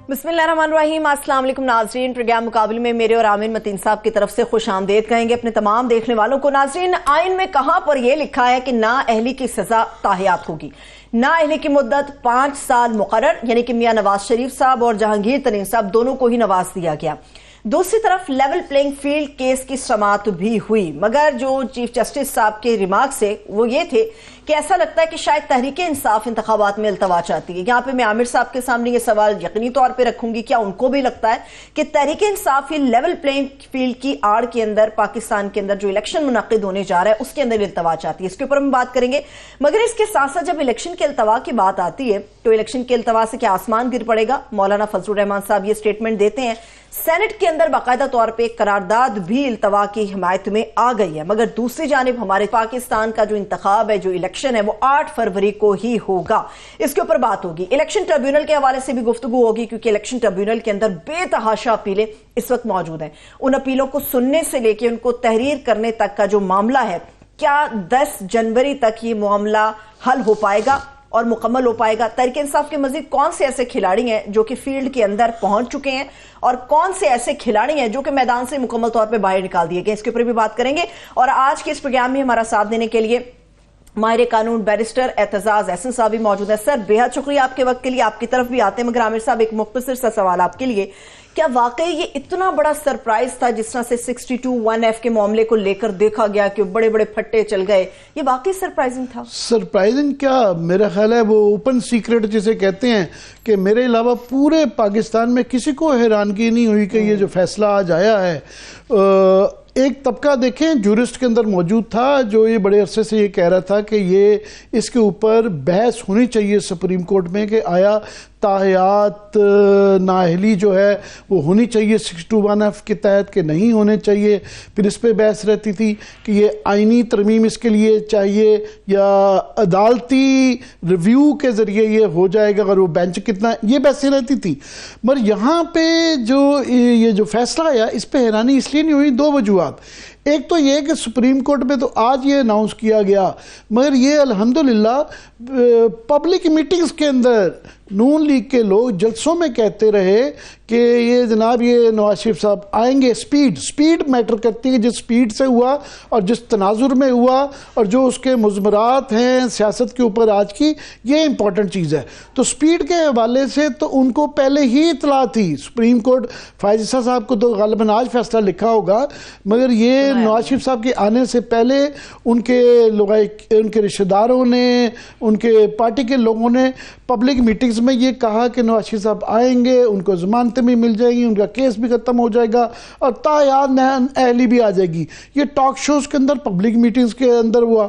بسم اللہ الرحمن الرحیم۔ السلام علیکم ناظرین، پروگرام مقابلے میں میرے اور آمین متین صاحب کی طرف سے خوش آمدید کہیں گے اپنے تمام دیکھنے والوں کو۔ ناظرین، آئین میں کہاں پر یہ لکھا ہے کہ نااہلی کی سزا تاحیات ہوگی؟ نااہلی کی مدت 5 سال مقرر، یعنی کہ میاں نواز شریف صاحب اور جہانگیر ترین صاحب دونوں کو ہی نواز دیا گیا۔ دوسری طرف لیول پلینگ فیلڈ کیس کی سماعت بھی ہوئی، مگر جو چیف جسٹس صاحب کے ریمارک سے وہ یہ تھے کہ ایسا لگتا ہے کہ شاید تحریک انصاف انتخابات میں التوا چاہتی ہے۔ یہاں پہ میں عامر صاحب کے سامنے یہ سوال یقینی طور پہ رکھوں گی، کیا ان کو بھی لگتا ہے کہ تحریک انصاف یہ لیول پلینگ فیلڈ کی آڑ کے اندر پاکستان کے اندر جو الیکشن منعقد ہونے جا رہا ہے اس کے اندر التوا چاہتی ہے؟ اس کے اوپر ہم بات کریں گے، مگر اس کے ساتھ ساتھ جب الیکشن کے التوا کی بات آتی ہے تو الیکشن کے التوا سے کیا آسمان گر پڑے گا؟ مولانا فضل الرحمان صاحب یہ سٹیٹمنٹ دیتے ہیں، سینٹ کے اندر باقاعدہ طور پہ ایک قرارداد بھی التوا کی حمایت میں آ گئی ہے، مگر دوسری جانب ہمارے پاکستان کا جو انتخاب ہے، جو الیکشن ہے، وہ 8 فروری کو ہی ہوگا۔ اس کے اوپر بات ہوگی، الیکشن ٹریبیونل کے حوالے سے بھی گفتگو ہوگی، کیونکہ الیکشن ٹریبیونل کے اندر بے تحاشا اپیلیں اس وقت موجود ہیں۔ ان اپیلوں کو سننے سے لے کے ان کو تحریر کرنے تک کا جو معاملہ ہے، کیا 10 جنوری تک یہ معاملہ حل ہو پائے گا اور مکمل ہو پائے گا؟ تحریک انصاف کے مزید کون سے ایسے کھلاڑی ہیں جو کہ فیلڈ کے اندر پہنچ چکے ہیں اور کون سے ایسے کھلاڑی ہیں جو کہ میدان سے مکمل طور پہ باہر نکال دیے گئے؟ اس کے اوپر بھی بات کریں گے۔ اور آج کے اس پروگرام میں ہمارا ساتھ دینے کے لیے ماہر قانون بیرسٹر اعتزاز احسن صاحب بھی موجود ہے۔ سر، بے حد شکریہ آپ کے وقت کے لیے، آپ کی طرف بھی آتے ہیں، مگر عامر صاحب ایک مختصر سا سوال آپ کے لیے، کیا واقعی یہ اتنا بڑا سرپرائز تھا جس طرح سے 62(1)(f) کے معاملے کو لے کر دیکھا گیا کہ بڑے بڑے پھٹے چل گئے، یہ واقعی سرپرائزنگ تھا؟ سرپرائزنگ کیا، میرا خیال ہے وہ اوپن سیکرٹ جسے کہتے ہیں کہ میرے علاوہ پورے پاکستان میں کسی کو حیرانگی نہیں ہوئی کہ یہ جو فیصلہ آج آیا ہے۔ ایک طبقہ دیکھیں جورسٹ کے اندر موجود تھا جو یہ بڑے عرصے سے یہ کہہ رہا تھا کہ یہ اس کے اوپر بحث ہونی چاہیے سپریم کورٹ میں کہ آیا تاحیات نااہلی جو ہے وہ ہونی چاہیے 62(1)(f) کے تحت کہ نہیں ہونے چاہیے۔ پھر اس پہ بحث رہتی تھی کہ یہ آئینی ترمیم اس کے لیے چاہیے یا عدالتی ریویو کے ذریعے یہ ہو جائے گا، اگر وہ بینچ کتنا، یہ بحثیں رہتی تھی۔ مگر یہاں پہ یہ جو فیصلہ آیا اس پہ حیرانی اس لیے نہیں ہوئی، 2 وجوہات۔ ایک تو یہ کہ سپریم کورٹ میں تو آج یہ اناؤنس کیا گیا، مگر یہ الحمدللہ پبلک میٹنگز کے اندر نون لیگ کے لوگ جلسوں میں کہتے رہے کہ یہ جناب یہ نواز شریف صاحب آئیں گے۔ سپیڈ میٹر کرتی ہے، جس سپیڈ سے ہوا اور جس تناظر میں ہوا اور جو اس کے مضمرات ہیں سیاست کے اوپر آج کی، یہ امپورٹنٹ چیز ہے۔ تو سپیڈ کے حوالے سے تو ان کو پہلے ہی اطلاع تھی۔ سپریم کورٹ فائز عیسیٰ صاحب کو تو غالباً آج فیصلہ لکھا ہوگا، مگر یہ نواز شریف صاحب کے آنے سے پہلے ان کے رشتہ داروں نے، ان کے پارٹی کے لوگوں نے پبلک میٹنگز میں یہ کہا کہ نواز شریف صاحب آئیں گے، ان کو ضمانتیں بھی مل جائیں گی، ان کا کیس بھی ختم ہو جائے گا اور تاحیات نااہلی بھی آ جائے گی۔ یہ ٹاک شوز کے اندر، پبلک میٹنگز کے اندر ہوا۔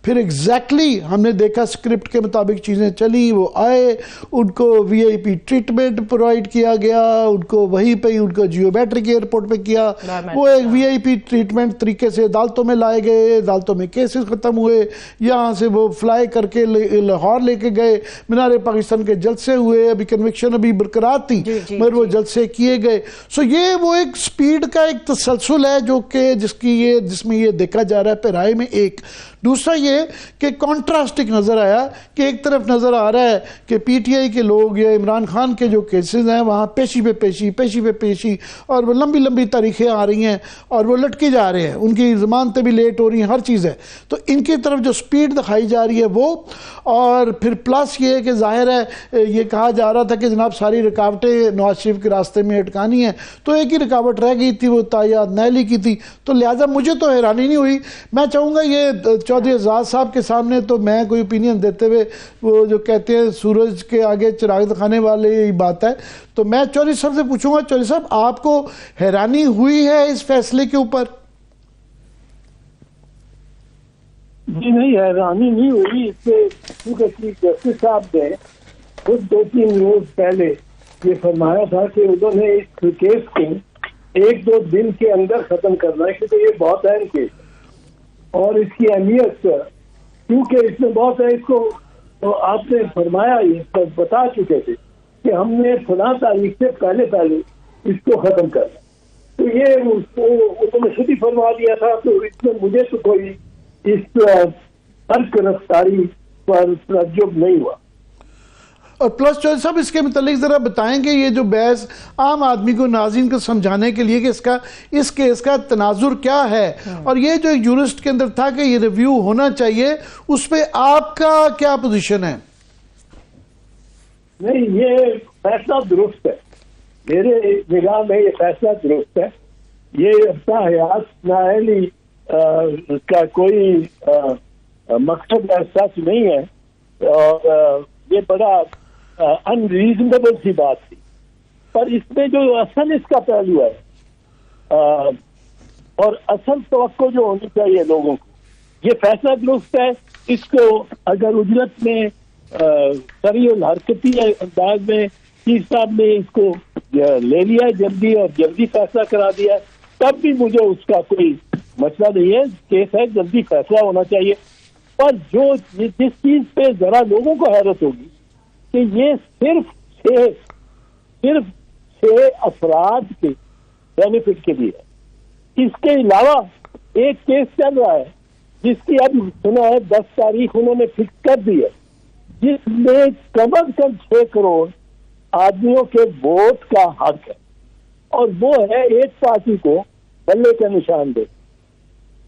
پھر ایگزیکٹلی ہم نے دیکھا سکرپٹ کے مطابق چیزیں چلی، وہ آئے، ان کو وی آئی پی ٹریٹمنٹ پرووائڈ کیا گیا، ان کو وہیں پہ ان کو جیو میٹرک ایئرپورٹ پہ کیا، وہ ایک وی آئی پی ٹریٹمنٹ طریقے سے عدالتوں میں لائے گئے، عدالتوں میں کیسز ختم ہوئے، یہاں سے وہ فلائی کر کے لاہور لے کے گئے، مینار پاکستان کے جلسے ہوئے، ابھی کنوکشن ابھی برقرار تھی مگر وہ جلسے کیے گئے۔ سو یہ وہ ایک سپیڈ کا ایک تسلسل ہے جو کہ جس میں یہ دیکھا جا رہا ہے پیرائے میں۔ ایک دوسرا یہ کہ کانٹراسٹک نظر آیا کہ ایک طرف نظر آ رہا ہے کہ پی ٹی آئی کے لوگ یا عمران خان کے جو کیسز ہیں وہاں پیشی پہ پیشی اور وہ لمبی تاریخیں آ رہی ہیں اور وہ لٹکے جا رہے ہیں، ان کی ضمانتیں بھی لیٹ ہو رہی ہیں، ہر چیز ہے۔ تو ان کی طرف جو سپیڈ دکھائی جا رہی ہے وہ، اور پھر پلس یہ کہ ظاہر ہے یہ کہا جا رہا تھا کہ جناب ساری رکاوٹیں نواز شریف کے راستے میں اٹکانی ہیں، تو ایک ہی رکاوٹ رہ گئی تھی، وہ تاحیات نااہلی کی تھی۔ تو لہٰذا مجھے تو حیرانی نہیں ہوئی۔ میں چاہوں گا یہ چودھری اعزاز صاحب کے سامنے تو میں کوئی اوپینین دیتے ہوئے، وہ جو کہتے ہیں سورج کے آگے چراغ دکھانے والے یہی بات ہے، تو میں چودھری صاحب سے پوچھوں گا، چودھری صاحب آپ کو حیرانی ہوئی ہے اس فیصلے کے اوپر؟ جی نہیں، حیرانی نہیں ہوئی اس سے، کیونکہ چیف جسٹس صاحب نے خود 2-3 روز پہلے یہ فرمایا تھا کہ انہوں نے اس کیس کو 1-2 دن کے اندر ختم کرنا ہے، کیونکہ یہ بہت اہم کیس ہے اور اس کی اہمیت کیونکہ اس میں بہت ہے، اس کو آپ نے فرمایا، یہ بتا چکے تھے کہ ہم نے فلاں تاریخ سے پہلے اس کو ختم کرنا، تو یہ انہوں نے خود ہی فرما دیا تھا۔ تو اس میں مجھے تو کوئی اس فرق رفتاری پر تعجب نہیں ہوا۔ اور پلس چوائس صاحب اس کے متعلق ذرا بتائیں کہ یہ جو بحث عام آدمی کو ناظرین کو سمجھانے کے لیے کہ اس کیس کا تناظر کیا ہے اور یہ جو یورسٹ کے اندر تھا کہ یہ ریویو ہونا چاہیے، اس پہ آپ کا کیا پوزیشن ہے؟ نہیں، یہ فیصلہ درست ہے، میرے نگاہ میں یہ فیصلہ درست ہے. یہ حیات نااہلی کا کوئی مقصد سچ نہیں ہے، اور یہ بڑا انریزنیبل سی بات تھی. پر اس میں جو اصل اس کا پہلو ہے اور اصل توقع جو ہونی چاہیے لوگوں کو، یہ فیصلہ درست ہے. اس کو اگر اجرت میں سری الحرکتی انداز میں چیف صاحب نے اس کو لے لیا جلدی اور جلدی فیصلہ کرا دیا، تب بھی مجھے اس کا کوئی مسئلہ نہیں ہے. کیس ہے، جلدی فیصلہ ہونا چاہیے. پر جس چیز پہ ذرا لوگوں کو حیرت ہوگی کہ یہ صرف 6 افراد کے بینیفٹ کے لیے ہے. اس کے علاوہ ایک کیس چل رہا ہے جس کی اب سنا ہے 10 تاریخ انہوں نے فکس کر دی ہے، جس میں کم از کم 6 کروڑ آدمیوں کے ووٹ کا حق ہے، اور وہ ہے ایک پارٹی کو بلے کا نشان دے.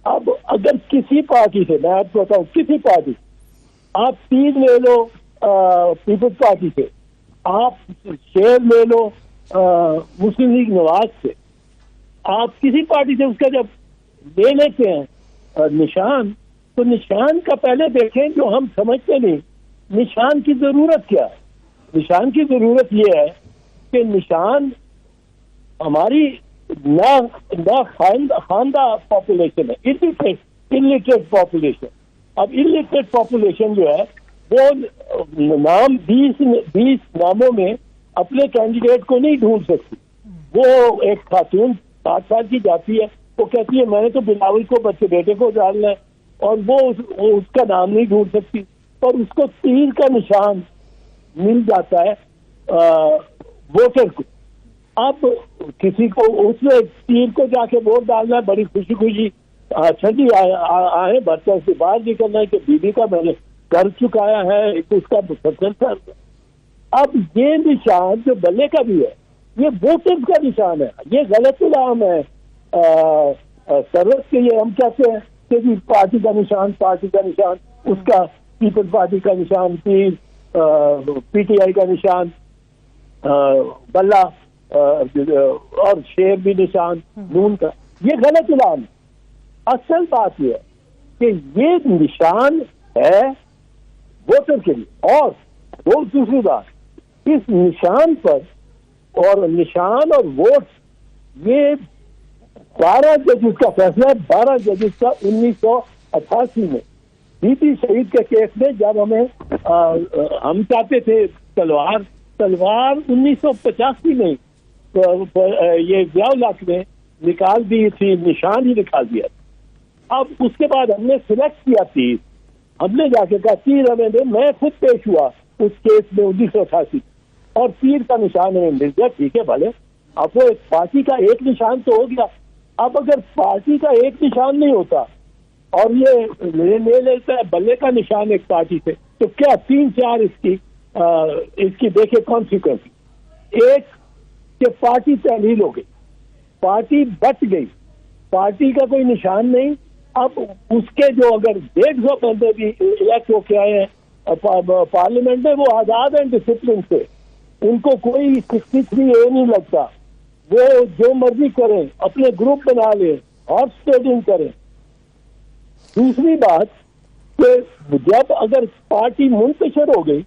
اب اگر کسی پارٹی سے، میں آپ کو بتاؤں کسی پارٹی، آپ 3 لے لو پیپلز پارٹی سے، آپ شیر لے لو مسلم لیگ نواز سے، آپ کسی پارٹی سے اس کا جب لے لیتے ہیں نشان، تو نشان کا پہلے دیکھیں جو ہم سمجھتے نہیں نشان کی ضرورت کیا ہے. نشان کی ضرورت یہ ہے کہ نشان ہماری نہ خواندہ پاپولیشن ہے، الٹریٹ پاپولیشن. اب الٹریٹ پاپولیشن جو ہے وہ نام 20 ناموں میں اپنے کینڈیڈیٹ کو نہیں ڈھونڈ سکتی. وہ ایک خاتون 7 سال کی جاتی ہے، وہ کہتی ہے میں نے تو بلاول کو بچے بیٹے کو ڈالنا ہے، اور وہ اس کا نام نہیں ڈھونڈ سکتی، اور اس کو تیر کا نشان مل جاتا ہے ووٹر کو. اب کسی کو اس میں تیر کو جا کے ووٹ ڈالنا ہے، بڑی خوشی خوشی اچھا جی آئے بچہ سے باہر نکلنا ہے کہ بیوی کا میں نے کر چکایا ہے، اس کا مسلسل کر. اب یہ نشان جو بلے کا بھی ہے یہ ووٹر کا نشان ہے. یہ غلط الزام ہے سروس کے، یہ ہم کہتے ہیں کہ جی پارٹی کا نشان اس کا پیپلز پارٹی کا نشان تیر، پی ٹی آئی کا نشان بلہ، اور شیر بھی نشان نون کا. یہ غلط الزام ہے. اصل بات یہ ہے کہ یہ نشان ہے ووٹر کے لیے. اور دوسری بات، اس نشان پر اور نشان اور ووٹ، یہ 12 ججز کا فیصلہ ہے، 12 ججز کا 1988 میں بی پی شہید کے کیس میں، جب ہم چاہتے تھے تلوار 1985 میں یہ ضیاء الحق نے نکال دی تھی، نشان ہی نکال دیا. اب اس کے بعد ہم نے سلیکٹ کیا تیر، ہم نے جا کے کہا تیر ہمیں دے. میں خود پیش ہوا اس کیس میں 1988، اور تیر کا نشان ہمیں مل گیا. ٹھیک ہے بھلے، اب وہ پارٹی کا ایک نشان تو ہو گیا. اب اگر پارٹی کا ایک نشان نہیں ہوتا اور یہ لے لیتا ہے بلے کا نشان ایک پارٹی سے، تو کیا 3-4 اس کی دیکھے کانسیکوینس. ایک کہ پارٹی تحلیل ہو گئی، پارٹی بچ گئی، پارٹی کا کوئی نشان نہیں. اب اس کے جو اگر 150 بندے بھی الیکٹ ہو کے آئے ہیں پارلیمنٹ میں، وہ آزاد ہیں ڈسپلن سے، ان کو کوئی 63A نہیں لگتا. وہ جو مرضی کریں، اپنے گروپ بنا لیں، ہارس ٹریڈنگ کریں. دوسری بات کہ جب اگر پارٹی منتشر ہو گئی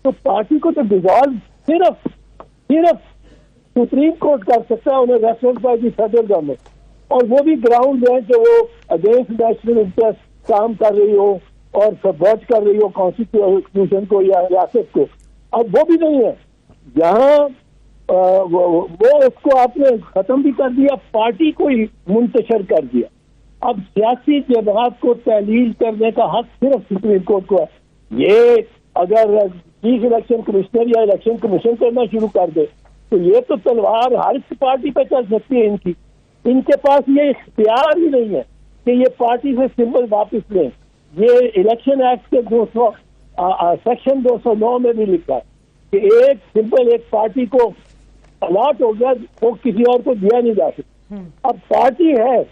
تو پارٹی کو تو ڈیزالو صرف سپریم کورٹ کر سکتا ہے، انہیں reference by the federal government, اور وہ بھی گراؤنڈ ہے کہ وہ اگینسٹ نیشنل انٹرسٹ کام کر رہی ہو اور سبورٹ کر رہی ہو کانسٹیٹیوشن کو یا ریاست کو. اب وہ بھی نہیں ہے. جہاں وہ اس کو آپ نے ختم بھی کر دیا، پارٹی کو ہی منتشر کر دیا. اب سیاسی جماعت کو تحلیل کرنے کا حق صرف سپریم کورٹ کو ہے. یہ اگر چیف الیکشن کمشنر یا الیکشن کمیشن کرنا شروع کر دے تو یہ تو تلوار ہر پارٹی پہ چل سکتی ہے. ان کے پاس یہ اختیار ہی نہیں ہے کہ یہ پارٹی سے سمبل واپس لیں. یہ الیکشن ایکٹ کے 200 سیکشن 209 میں بھی لکھا ہے کہ ایک سمپل ایک پارٹی کو الاٹ ہو گیا وہ کسی اور کو دیا نہیں جا سکتا. اب پارٹی ہے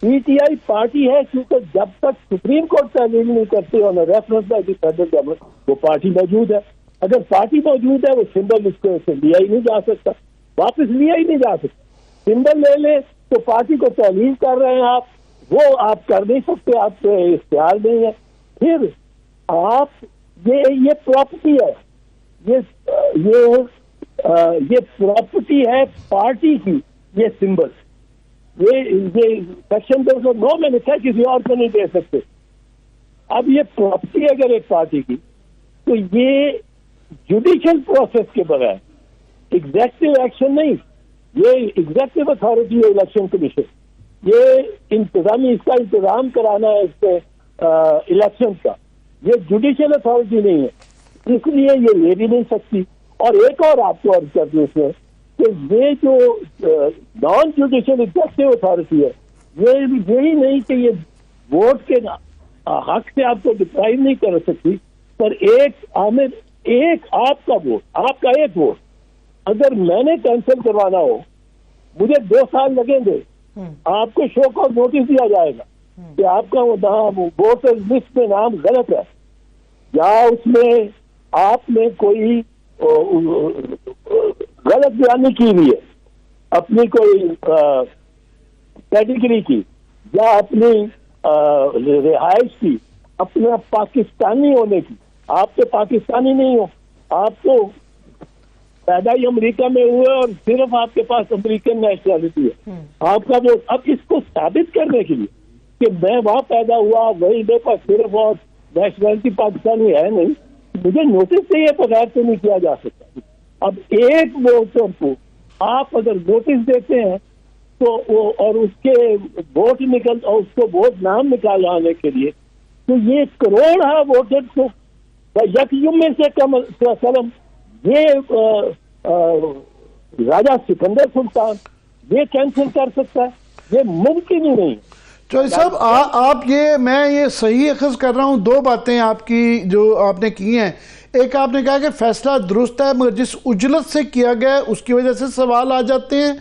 پی ٹی آئی پارٹی ہے کیونکہ جب تک سپریم کورٹ تعلیم نہیں کرتے اور reference by the federal government وہ پارٹی موجود ہے. اگر پارٹی موجود ہے وہ سمبل اس کو لیا ہی نہیں جا سکتا, واپس لیا ہی نہیں جا سکتا. سمبل لے لیں تو پارٹی کو تعلیم کر رہے ہیں آپ, وہ آپ کر نہیں سکتے, آپ کو اختیار نہیں ہے. پھر آپ یہ پراپرٹی ہے, یہ پراپرٹی ہے پارٹی کی, یہ سمبل یہ سیکشن 209 میں لکھا ہے کسی اور کو نہیں دے سکتے. اب یہ پراپرٹی اگر ایک پارٹی کی تو یہ جوڈیشل پروسیس کے بغیر, ایگزیکٹو ایکشن نہیں, یہ ایگزیکٹو اتھارٹی ہے الیکشن کمیشن, یہ انتظامی اس کا انتظام کرانا ہے اس پہ الیکشن کا, یہ جوڈیشل اتھارٹی نہیں ہے, اس لیے یہ لے بھی نہیں سکتی. اور ایک اور آپ کو عرض کر دوں اس میں کہ یہ جو نان جوڈیشل ایگزیکٹو اتھارٹی ہے یہی نہیں کہ یہ ووٹ کے حق سے آپ کو ڈپرائیو نہیں کر سکتی, پر ایک آپ کا ووٹ, آپ کا ایک ووٹ اگر میں نے کینسل کروانا ہو مجھے 2 سال لگیں گے, آپ کو شو کاز نوٹس دیا جائے گا کہ آپ کا ووٹر لسٹ میں نام غلط ہے, یا اس میں آپ نے کوئی غلط بیانی کی ہوئی ہے اپنی کوئی کیٹیگری کی, یا اپنی رہائش کی, اپنا پاکستانی ہونے کی. آپ تو پاکستانی نہیں ہو, آپ تو پیدا ہی امریکہ میں ہوئے اور صرف آپ کے پاس امریکن نیشنلٹی ہے. آپ کا وہ اب اس کو ثابت کرنے کے لیے کہ میں وہاں پیدا ہوا وہی میرے پاس صرف اور نیشنلٹی پاکستانی ہے نہیں, مجھے نوٹس سے یہ بغیر تو نہیں کیا جا سکتا. اب ایک ووٹر کو آپ اگر نوٹس دیتے ہیں تو اور اس کے ووٹ اور اس کو ووٹ نام نکال لانے کے لیے تو یہ کروڑ ووٹر کو یکم میں سے کم یہ راجہ سکندر سلطان یہ کینسل کر سکتا ہے, یہ ممکن ہی نہیں. چوہدری صاحب آپ میں یہ صحیح اخذ کر رہا ہوں, 2 باتیں آپ کی جو آپ نے کی ہیں. ایک آپ نے کہا کہ فیصلہ درست ہے مگر جس اجلت سے کیا گیا ہے اس کی وجہ سے سوال آ جاتے ہیں.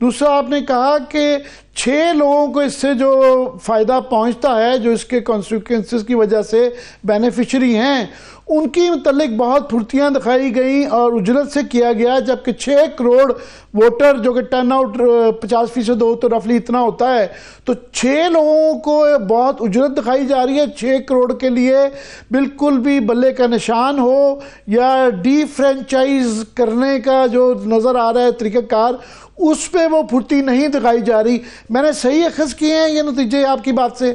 دوسرا آپ نے کہا کہ 6 لوگوں کو اس سے جو فائدہ پہنچتا ہے جو اس کے کانسیکوینسز کی وجہ سے بینیفیشری ہیں ان کی متعلق بہت پھرتیاں دکھائی گئیں اور اجلت سے کیا گیا, جبکہ 6 کروڑ ووٹر جو کہ ٹرن آؤٹ 50% ہو تو رفلی اتنا ہوتا ہے, تو 6 لوگوں کو بہت اجلت دکھائی جا رہی ہے. 6 کروڑ کے لیے بالکل بھی بلے کا نشان ہو یا ڈی فرینچائز کرنے کا جو نظر آ رہا ہے طریقہ کار, اس پہ وہ پھرتی نہیں دکھائی جا رہی. میں نے صحیح اخذ کیے ہیں یہ نتیجے آپ کی بات سے؟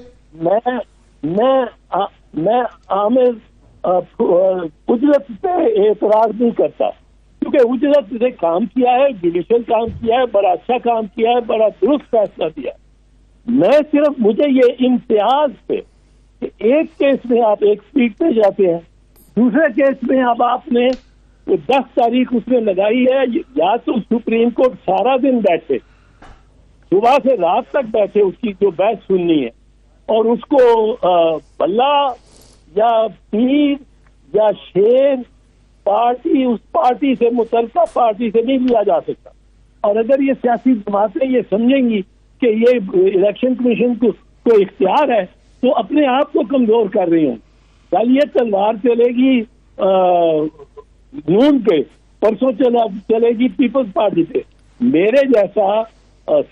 میں عامر اجرت پہ اعتراض نہیں کرتا کیونکہ اجرت نے کام کیا ہے, جوڈیشل کام کیا ہے, بڑا اچھا کام کیا ہے, بڑا درست فیصلہ دیا. میں صرف مجھے یہ امتیاز پہ کہ ایک کیس میں آپ ایک سپیڈ پہ جاتے ہیں, دوسرے کیس میں اب آپ نے 10 تاریخ اس میں لگائی ہے, یا تو سپریم کورٹ سارا دن بیٹھے, صبح سے رات تک بیٹھے اس کی جو بحث سننی ہے, اور اس کو بلہ یا پیر یا شیر پارٹی اس پارٹی سے متعلقہ پارٹی سے نہیں لیا جا سکتا. اور اگر یہ سیاسی جماعتیں یہ سمجھیں گی کہ یہ الیکشن کمیشن کو اختیار ہے تو اپنے آپ کو کمزور کر رہی ہوں. کل یہ تلوار چلے گی نون پہ, پرسوں چلے گی پیپلز پارٹی پہ. میرے جیسا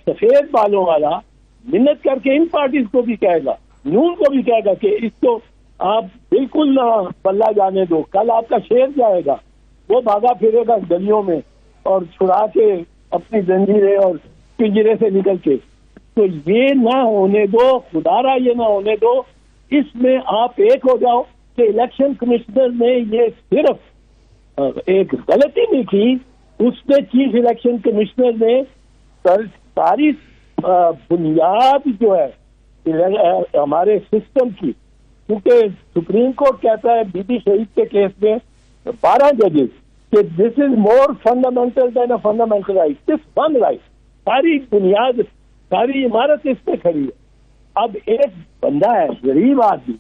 سفید بالوں والا منت کر کے ان پارٹیز کو بھی کہے گا, نون کو بھی کہے گا کہ اس کو آپ بالکل نہ بلہ جانے دو. کل آپ کا شیر جائے گا, وہ بھاگا پھرے گا گلیوں میں اور چھڑا کے اپنی زنجیریں اور پنجرے سے نکل کے. تو یہ نہ ہونے دو, خدارا یہ نہ ہونے دو. اس میں آپ ایک ہو جاؤ کہ الیکشن کمشنر نے یہ صرف ایک غلطی نہیں کی, اس نے چیف الیکشن کمشنر نے ساری بنیاد جو ہے ہمارے سسٹم کی, کیونکہ سپریم کورٹ کہتا ہے بی بی شہید کے کیس میں 12 ججز کہ this is more fundamental than a fundamental right, this one right, ساری بنیاد ساری عمارت اس پہ کھڑی ہے. اب ایک بندہ ہے غریب آدمی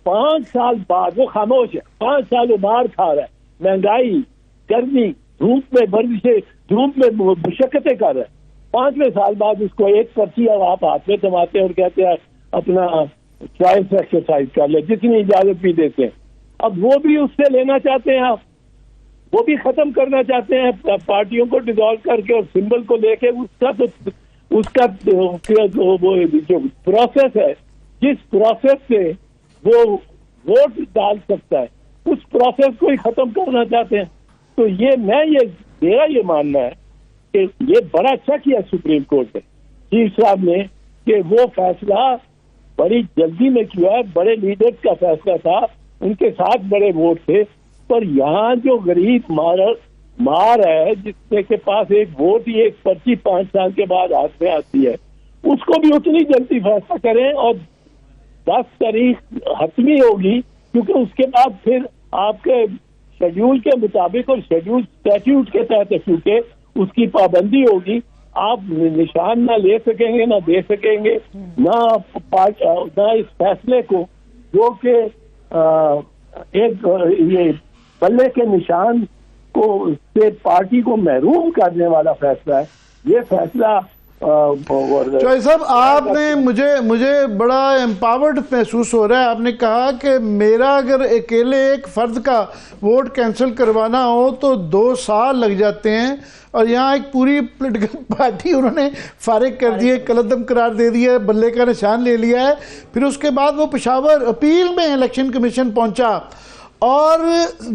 5 سال بعد وہ خاموش ہے, 5 سال وہ مار کھا رہا ہے, مہنگائی کرنی دھوپ میں ورزشیں دھوپ میں مشقتیں کر رہے ہیں, 5ویں سال بعد اس کو ایک پرچی آپ ہاتھ میں تھماتے ہیں اور کہتے ہیں اپنا چوائس ایکسرسائز کر لے, جتنی اجازت بھی دیتے ہیں. اب وہ بھی اس سے لینا چاہتے ہیں آپ, وہ بھی ختم کرنا چاہتے ہیں پارٹیوں کو ڈیزالو کر کے اور سمبل کو لے کے. اس کا جو پروسیس ہے, جس پروسیس سے وہ ووٹ ڈال سکتا ہے, اس پروسیس کو ہی ختم کرنا چاہتے ہیں. تو میرا یہ ماننا ہے کہ یہ بڑا اچھا کیا سپریم کورٹ نے, چیف صاحب نے, کہ وہ فیصلہ بڑی جلدی میں کیا ہے. بڑے لیڈرز کا فیصلہ تھا, ان کے ساتھ بڑے ووٹ تھے, پر یہاں جو غریب مار ہے جس کے پاس ایک ووٹ ہی ایک پرچی 5 سال کے بعد ہاتھ میں آتی ہے, اس کو بھی اتنی جلدی فیصلہ کریں. اور 10 تاریخ حتمی ہوگی, کیونکہ اس کے بعد پھر آپ کے شیڈیول کے مطابق اور شیڈیول اسٹیٹیوٹ کے تحت کیونکہ اس کی پابندی ہوگی, آپ نشان نہ لے سکیں گے, نہ دے سکیں گے, نہ اس فیصلے کو جو کہ ایک یہ بلے کے نشان کو سے پارٹی کو محروم کرنے والا فیصلہ ہے. یہ فیصلہ چوہدری صاحب آپ نے مجھے بڑا امپاورڈ محسوس ہو رہا ہے. آپ نے کہا کہ میرا اگر اکیلے ایک فرد کا ووٹ کینسل کروانا ہو تو 2 سال لگ جاتے ہیں, اور یہاں ایک پوری پولیٹیکل پارٹی انہوں نے فارغ کر دی ہے, کلعدم قرار دے دیا ہے, بلے کا نشان لے لیا ہے. پھر اس کے بعد وہ پشاور اپیل میں الیکشن کمیشن پہنچا, اور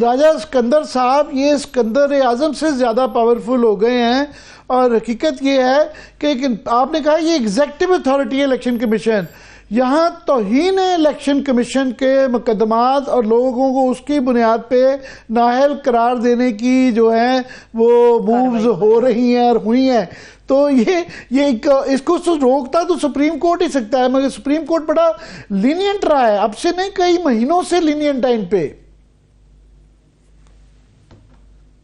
راجہ اسکندر صاحب یہ اسکندر اعظم سے زیادہ پاورفل ہو گئے ہیں. اور حقیقت یہ ہے کہ آپ نے کہا یہ ایگزیکٹو اتھارٹی ہے الیکشن کمیشن, یہاں توہین الیکشن کمیشن کے مقدمات اور لوگوں کو اس کی بنیاد پہ نااہل قرار دینے کی جو ہے وہ مووز ہو رہی ہیں اور ہوئی ہیں. تو یہ اس کو روکتا تو سپریم کورٹ ہی سکتا ہے, مگر سپریم کورٹ بڑا لینینٹ رہا ہے, اب سے نہیں کئی مہینوں سے لینینٹ ہے ان پہ.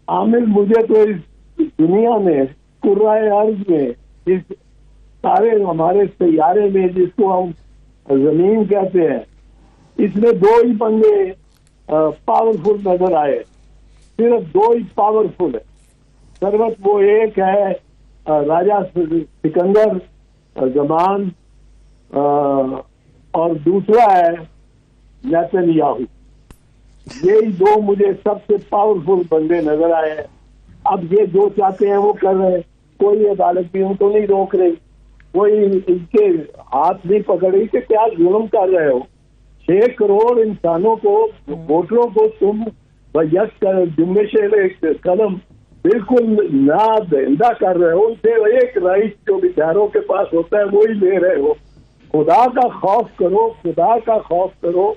عامر, مجھے تو اس دنیا میں قرائے ارض میں اس سارے ہمارے سیارے میں جس کو ہم زمین کہتے ہیں, اس میں 2 ہی بندے پاورفل نظر آئے, صرف 2 ہی پاورفل ہے. ثروت وہ ایک ہے راجہ سکندر زمان, اور دوسرا ہے نیتن یاہو. یہی 2 مجھے سب سے پاورفل بندے نظر آئے ہیں. اب یہ جو چاہتے ہیں وہ کر رہے ہیں, کوئی عدالت بھی ان کو نہیں روک رہی, کوئی ان کے ہاتھ نہیں پکڑ رہی کہ کیا ظلم کر رہے ہو. 6 کروڑ انسانوں کو, ووٹروں کو تم جنبش قدم بالکل نادہندہ کر رہے ہو. ان سے ایک رائٹ جو بیچاروں کے پاس ہوتا ہے وہی لے رہے ہو. خدا کا خوف کرو, خدا کا خوف کرو.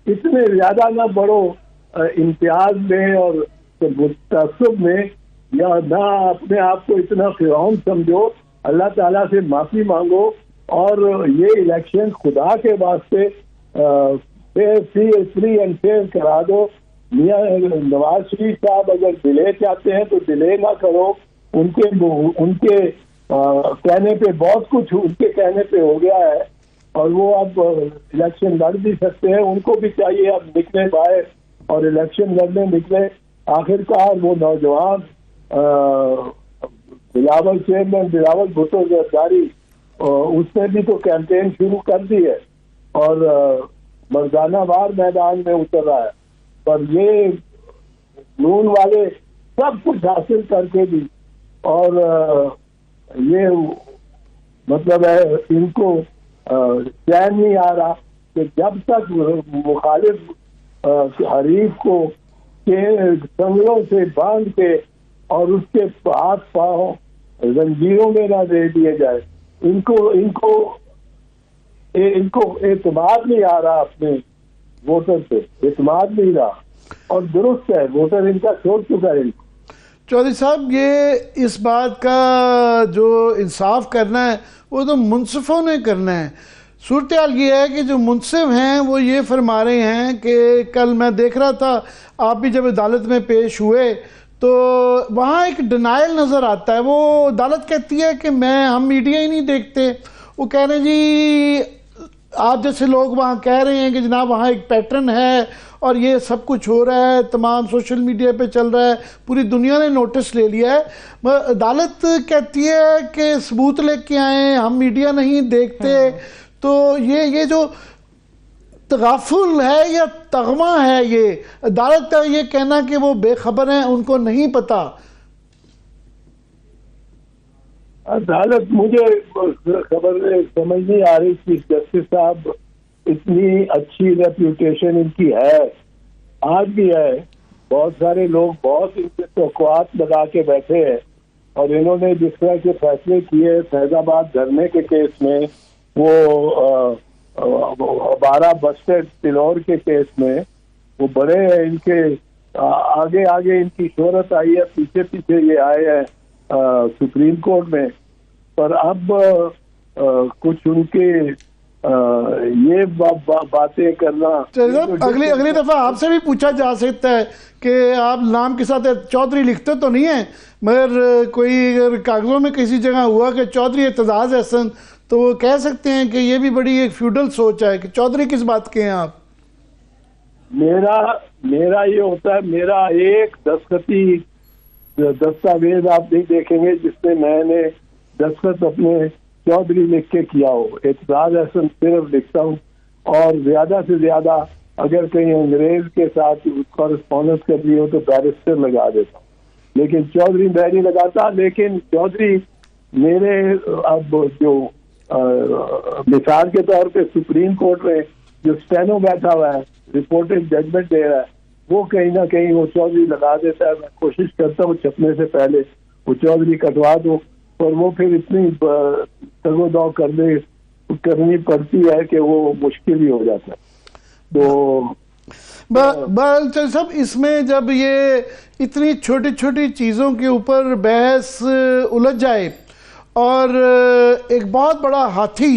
اتنے زیادہ نہ بڑھو امتیاز میں اور تعصب میں, یا نہ اپنے آپ کو اتنا فرعون سمجھو. اللہ تعالیٰ سے معافی مانگو, اور یہ الیکشن خدا کے واسطے فری اینڈ فیئر کرا دو. میاں نواز شریف صاحب اگر ڈیلے چاہتے ہیں تو ڈیلے نہ کرو. ان کے کہنے پہ بہت کچھ ان کے کہنے پہ ہو گیا ہے, اور وہ اب الیکشن لڑ بھی سکتے ہیں. ان کو بھی چاہیے اب نکلے باہر اور الیکشن لڑنے نکلے. آخرکار وہ نوجوان بلاول چیئرمین بلاول بھٹو زرداری, اس نے بھی تو کیمپین شروع کر دی ہے اور مردانہ وار میدان میں اتر رہا ہے. پر یہ نون والے سب کچھ حاصل کر کے بھی, اور یہ مطلب ہے ان کو چین نہیں آ رہا کہ جب تک مخالف حریف کو سنگلوں سے باندھ کے اور اس کے ہاتھ پاؤں زنجیروں میں نہ دے دیے جائے, ان کو اعتماد نہیں آ رہا. اپنے ووٹر سے اعتماد نہیں رہا, اور درست ہے ووٹر ان کا چھوڑ چکا ہے. چودھری صاحب, یہ اس بات کا جو انصاف کرنا ہے وہ تو منصفوں نے کرنا ہے. صورتحال یہ ہے کہ جو منصف ہیں وہ یہ فرما رہے ہیں کہ کل میں دیکھ رہا تھا, آپ بھی جب عدالت میں پیش ہوئے تو وہاں ایک ڈینائل نظر آتا ہے. وہ عدالت کہتی ہے کہ ہم میڈیا ہی نہیں دیکھتے. وہ کہہ رہے جی آپ جیسے لوگ وہاں کہہ رہے ہیں کہ جناب وہاں ایک پیٹرن ہے اور یہ سب کچھ ہو رہا ہے، تمام سوشل میڈیا پہ چل رہا ہے، پوری دنیا نے نوٹس لے لیا ہے، عدالت کہتی ہے کہ ثبوت لے کے آئیں، ہم میڈیا نہیں دیکھتے، تو یہ جو تغافل ہے یا تغمہ ہے، یہ عدالت کا یہ کہنا کہ وہ بے خبر ہیں، ان کو نہیں پتا. عدالت مجھے خبر سمجھ نہیں آ رہی چیف جسٹس صاحب، اتنی اچھی ریپوٹیشن ان کی ہے، آج بھی ہے. بہت سارے لوگ بہت ان سے توقعات لگا کے بیٹھے ہیں، اور انہوں نے جس طرح کے فیصلے کیے فیض آباد دھرنے کے کیس میں، وہ 12 بسٹڈ پلور کے کیس میں، وہ بڑے ہیں، ان کے آگے آگے ان کی شہرت آئی ہے، پیچھے پیچھے یہ آئے ہیں سپریم کورٹ میں. پر اب کچھ ان کے یہ باتیں کرنا، اگلی دفعہ آپ سے بھی پوچھا جا سکتا ہے کہ آپ نام کے ساتھ چودھری لکھتے تو نہیں ہیں، مگر کوئی اگر کاغذوں میں کسی جگہ ہوا کہ چودھری اعتزاز احسن، تو وہ کہہ سکتے ہیں کہ یہ بھی بڑی ایک فیوڈل سوچ ہے کہ چودھری کس بات کے ہیں آپ. میرا یہ ہوتا ہے، میرا ایک دستخطی دستاویز آپ نہیں دیکھیں گے جس میں میں نے دستخط اپنے چودھری لکھ کے کیا ہو. اعتزاز احسن صرف لکھتا ہوں، اور زیادہ سے زیادہ اگر کہیں انگریز کے ساتھ کورسپونڈنس کرنی ہو تو بیرسٹر لگا دیتا ہوں، لیکن چودھری میں نہیں لگاتا. لیکن چودھری میرے اب جو مثال کے طور پہ سپریم کورٹ میں جو اسٹینو بیٹھا ہوا ہے، رپورٹنگ ججمنٹ دے رہا ہے، وہ کہیں نہ کہیں وہ چودھری لگا دیتا ہے. میں کوشش کرتا ہوں چھپنے سے پہلے وہ چودھری کٹوا دو، اور وہ پھر اتنی تگ و دو کرنی پڑتی ہے کہ وہ مشکل ہی ہو جاتا ہے. تو سب اس میں جب یہ اتنی چھوٹی چھوٹی چیزوں کے اوپر بحث الجھ جائے اور ایک بہت بڑا ہاتھی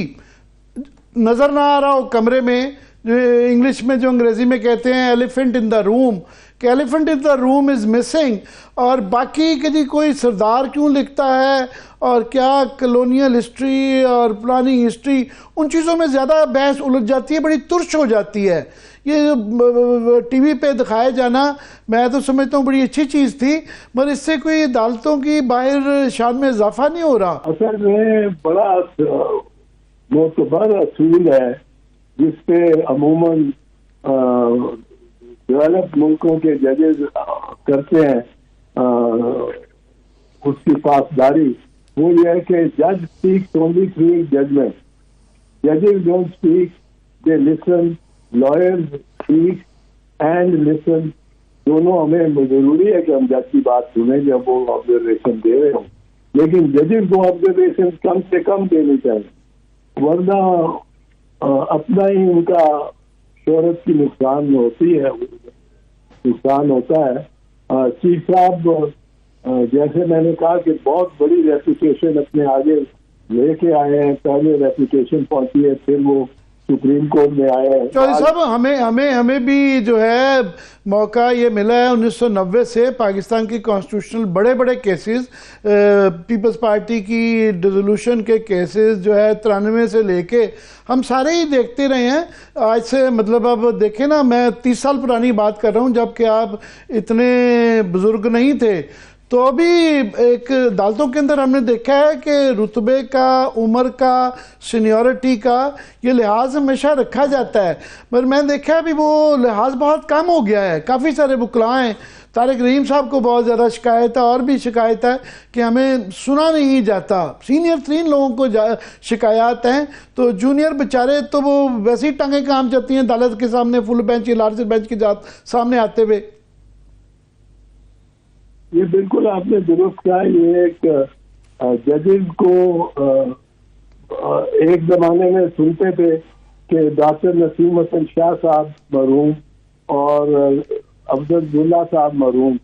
نظر نہ آ رہا ہو کمرے میں، انگلش میں جو انگریزی میں کہتے ہیں ایلیفنٹ ان دا روم، کہ elephant in the room is missing, اور باقی کہ جی کوئی سردار کیوں لکھتا ہے اور کیا کلونیل ہسٹری اور پلاننگ ہسٹری، ان چیزوں میں زیادہ بحث الجھ جاتی ہے، بڑی ترش ہو جاتی ہے. یہ ٹی وی پہ دکھائے جانا میں تو سمجھتا ہوں بڑی اچھی چیز تھی، مگر اس سے کوئی عدالتوں کی باہر شان میں اضافہ نہیں ہو رہا. اصل میں بڑا معتبر اصول ہے جس پہ عموماً ڈیولپ ملکوں کے ججز کرتے ہیں اس کی پاسداری. وہ یہ ہے کہ جج اسپیکس اونلی تھرو ججمنٹ، ججز don't speak, they listen, lawyers speak and listen. دونوں ہمیں ضروری ہے کہ ہم جج کی بات سنیں جب وہ آبزرویشن دے رہے ہوں، لیکن ججز کو آبزرویشن کم سے کم دینی چاہیے، ورنہ اپنا ہی ان کا شہرت کی نقصان ہوتی ہے، نقصان ہوتا ہے. چیف صاحب جیسے میں نے کہا کہ بہت بڑی ریپوٹیشن اپنے آگے لے کے آئے ہیں، پہلے ریپوٹیشن پہنچی ہے، پھر وہ سپریم کورٹ میں آئے ہیں. چودھری صاحب ہمیں بھی جو ہے موقع یہ ملا ہے 1990 سے پاکستان کی کانسٹیٹیوشنل بڑے کیسز، پیپلز پارٹی کی ڈیزولوشن کے کیسز جو ہے 93 سے لے کے ہم سارے ہی دیکھتے رہے ہیں. آج سے مطلب اب دیکھیں نا، میں 30 سال پرانی بات کر رہا ہوں جبکہ آپ اتنے بزرگ نہیں تھے. تو ابھی ایک عدالتوں کے اندر ہم نے دیکھا ہے کہ رتبے کا، عمر کا، سینیورٹی کا یہ لحاظ ہمیشہ رکھا جاتا ہے، مگر میں دیکھا ہے ابھی وہ لحاظ بہت کم ہو گیا ہے. کافی سارے وکلاء ہیں، طارق رحیم صاحب کو بہت زیادہ شکایت ہے، اور بھی شکایت ہے کہ ہمیں سنا نہیں جاتا. سینئر ترین لوگوں کو شکایات ہیں، تو جونیئر بیچارے تو وہ ویسے ہی ٹانگیں کام جاتی ہیں عدالت کے سامنے، فل بینچ یا لارجر بینچ کے سامنے آتے ہوئے. یہ بالکل آپ نے درست کہا. یہ ایک ججز کو ایک زمانے میں سنتے تھے کہ ڈاکٹر نسیم حسن شاہ صاحب مرحوم اور افضل اللہ صاحب مرحوم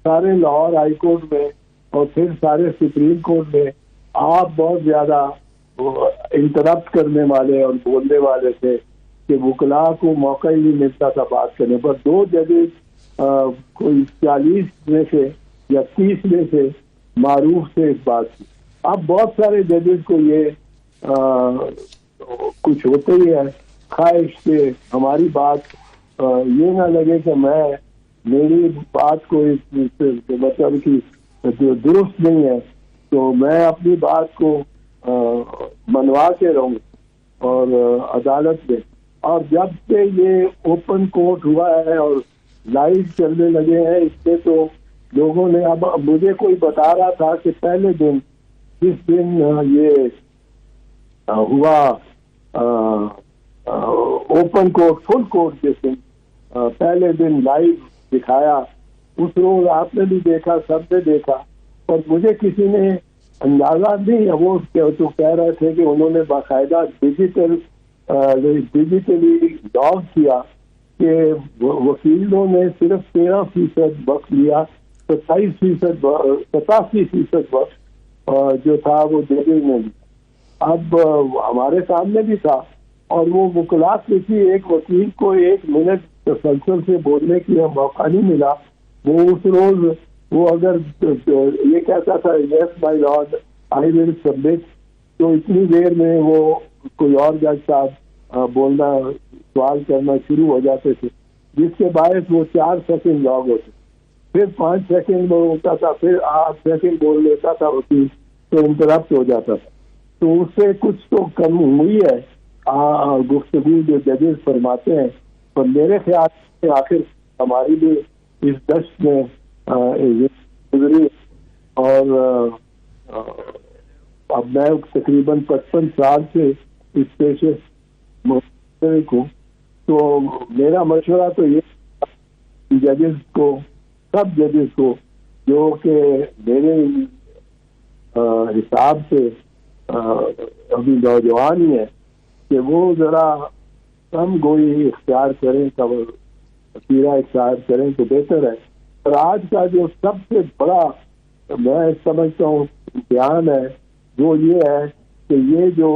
سارے لاہور ہائی کورٹ میں اور پھر سارے سپریم کورٹ میں آپ بہت زیادہ انٹرپٹ کرنے والے اور بولنے والے تھے کہ وکلاء کو موقع ہی نہیں ملتا تھا بات کرنے پر. 2 ججز کوئی 40 میں سے یا 30 میں سے معروف تھے اس بات کی. اب بہت سارے ججز کو یہ کچھ ہوتا ہی ہے. خواہش کہ ہماری بات یہ نہ لگے کہ میری بات کو مطلب کہ جو درست نہیں ہے تو میں اپنی بات کو منوا کے رہوں اور عدالت میں. اور جب سے یہ اوپن کورٹ ہوا ہے اور لائیو چلنے لگے ہیں اس سے تو لوگوں نے اب مجھے کوئی بتا رہا تھا کہ پہلے دن جس دن یہ ہوا اوپن کورٹ فل کورٹ جس دن پہلے دن لائیو دکھایا اس روز آپ نے بھی دیکھا سب نے دیکھا اور مجھے کسی نے اندازہ نہیں وہ تو کہہ رہے تھے کہ انہوں نے باقاعدہ ڈیجیٹلی لاگ کیا کہ وکیلوں نے صرف 13% وقت لیا 87% وقت جو تھا وہ ججز نے لیا. اب ہمارے سامنے بھی تھا اور وہ وکلاء کسی ایک وکیل کو 1 منٹ تسلسل سے بولنے کی موقع نہیں ملا. وہ اس روز وہ اگر یہ کہتا تھا یس مائی لارڈ آئی ول سبمٹ تو اتنی دیر میں وہ کوئی اور جج صاحب بولنا سوال کرنا شروع ہو جاتے تھے جس کے باعث وہ 4 سیکنڈ لاگ ہوتے پھر 5 سیکنڈ وہ ہوتا تھا پھر 8 سیکنڈ بول لیتا تھا وکیل تو انٹرپٹ ہو جاتا تھا. تو اس سے کچھ تو کم ہوئی ہے گفتگو جو ججز فرماتے ہیں. اور میرے خیال سے آخر ہماری بھی اس دشت میں گزری اور اب میں تقریباً 55 سال سے اس پیشے مشترک ہوں. تو میرا مشورہ تو یہ ججز کو سب ججز کو جو کہ میرے حساب سے ابھی نوجوان ہی ہے کہ وہ ذرا کم گوئی اختیار کریں وسیلہ اختیار کریں تو بہتر ہے. اور آج کا جو سب سے بڑا میں سمجھتا ہوں امتحان ہے وہ یہ ہے کہ یہ جو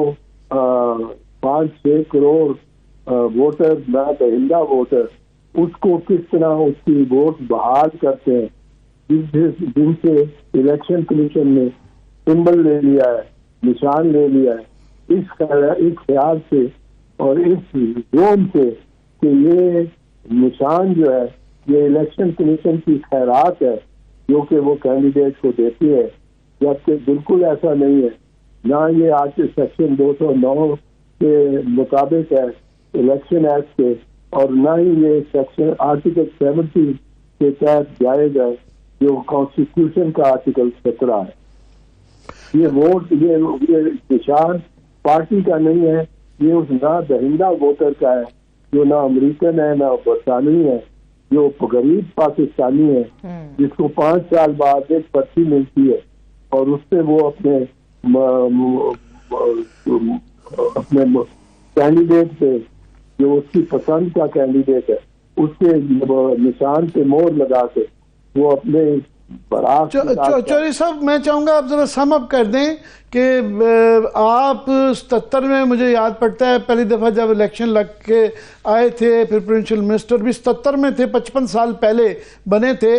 5-6 کروڑ ووٹر دہندہ ووٹر اس کو کس طرح اس کی ووٹ بحال کرتے ہیں جن سے الیکشن کمیشن نے سمبل لے لیا ہے نشان لے لیا ہے اس خیال سے اور اس زون سے کہ یہ نشان جو ہے یہ الیکشن کمیشن کی خیرات ہے جو کہ وہ کینڈیڈیٹ کو دیتی ہے جبکہ بالکل ایسا نہیں ہے. نہ یہ آج کے سیکشن 209 کے مطابق ہے الیکشن ایکٹ کے اور نہ ہی یہ سیکشن آرٹیکل 70 کے تحت جائز ہے جو کانسٹیٹیوشن کا آرٹیکل 17 ہے. یہ ووٹ یہ نشان پارٹی کا نہیں ہے یہ اس نہ دہندہ ووٹر کا ہے جو نہ امریکن ہے نہ برطانوی ہے جو غریب پاکستانی ہے جس کو 5 سال بعد ایک پرچی ملتی ہے اور اس سے وہ اپنے کینڈیڈیٹ پہ جو اس کی پسند کا کینڈیڈیٹ ہے اس کے نشان پہ مہر لگا کے وہ اپنے چوہدری صاحب میں چاہوں گا آپ ذرا سم اپ کر دیں کہ آپ 77 میں مجھے یاد پڑتا ہے پہلی دفعہ جب الیکشن لگ کے آئے تھے پھر پروونشل منسٹر بھی 77 میں تھے 55 سال پہلے بنے تھے